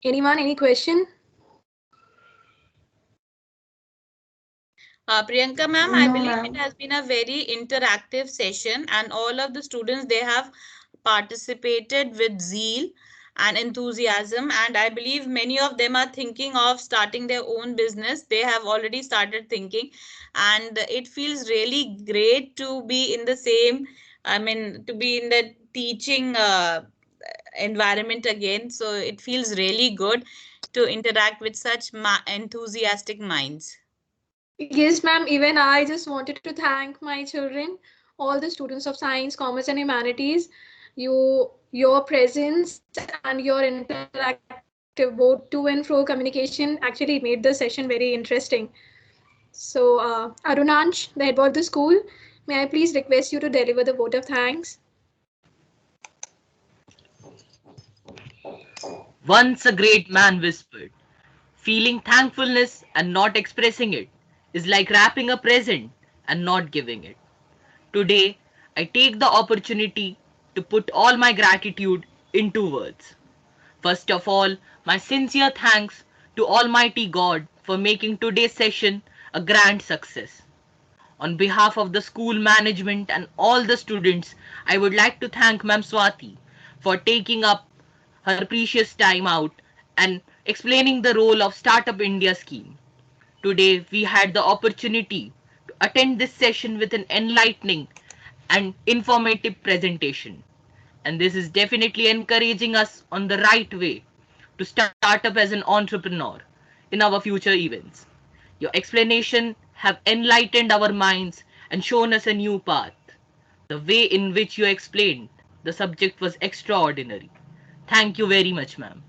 Anyone, any question? Priyanka ma'am, I No, believe it ma'am. has been a very interactive session and all of the students, they have participated with zeal and enthusiasm, and I believe many of them are thinking of starting their own business. They have already started thinking and it feels really great to be in the same, I mean, to be in the teaching environment again. So it feels really good to interact with such enthusiastic minds. Yes, ma'am. Even I just wanted to thank my children, all the students of science, commerce, and humanities. Your presence and your interactive both to and fro communication actually made the session very interesting. So, Arunansh, the head boy of the school, may I please request you to deliver the vote of thanks? Once a great man whispered, feeling thankfulness and not expressing it is like wrapping a present and not giving it. Today, I take the opportunity to put all my gratitude into words. First of all, my sincere thanks to Almighty God for making today's session a grand success. On behalf of the school management and all the students, I would like to thank Ma'am Swati for taking up her precious time out and explaining the role of Startup India scheme. Today, we had the opportunity to attend this session with an enlightening and informative presentation. And this is definitely encouraging us on the right way to start up as an entrepreneur in our future events. Your explanation have enlightened our minds and shown us a new path. The way in which you explained the subject was extraordinary. Thank you very much, ma'am.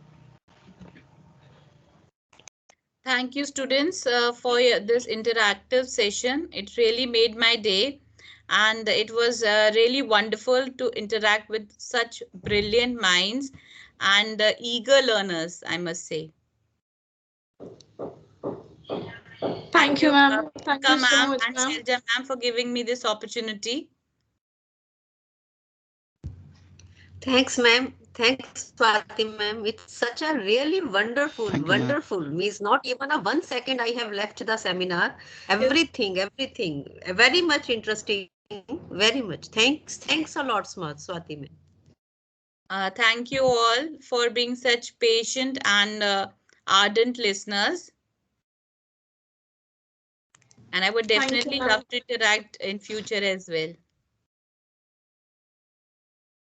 Thank you, students, for this interactive session. It really made my day, and it was really wonderful to interact with such brilliant minds and eager learners, I must say. Thank you, ma'am. Thank you Priyanka so ma'am much, and ma'am. Shelja ma'am for giving me this opportunity. Thanks, ma'am. Thanks, Swati, ma'am. It's such a really Thank you, ma'am. wonderful. Means not even a 1 second I have left the seminar. Everything. Very much interesting. Very much. Thanks a lot, Swati, ma'am. Thank you all for being such patient and ardent listeners. And I would Thank you, definitely ma'am. love to interact in future as well.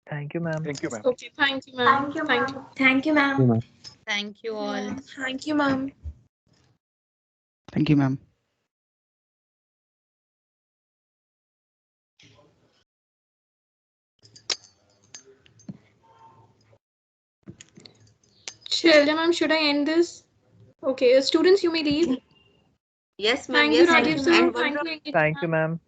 Thank you, ma'am. Thank you, ma'am. Okay, thank you, ma'am. Thank you. Thank you, Thank you, ma'am. ma'am. Thank you all. Thank you, ma'am. Thank you, ma'am. Sheldon, ma'am, should I end this? Okay, students, you may leave. Yes, ma'am. Thank you, Yes, Thank ma'am. you, Rajiv sir. ma'am. And Thank wonderful. you, Ankita Thank you, ma'am. ma'am.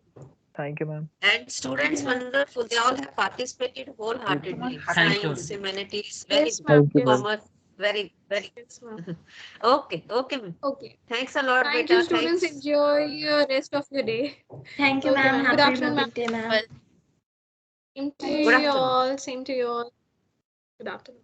Thank you, ma'am. And students wonderful. They all have participated wholeheartedly. Thank you. Science, humanities, very Yes, ma'am. Thank you, Yes. ma'am. commerce, very. Yes, ma'am. Okay, ma'am. Okay. Thanks a lot, Thank you, beta. students. Thanks. Enjoy your rest of your day. Thank you, Okay, ma'am. ma'am. Good Have a afternoon, ma'am. good day, ma'am. Well, Same to Good you afternoon. all. Same to you all. Good afternoon.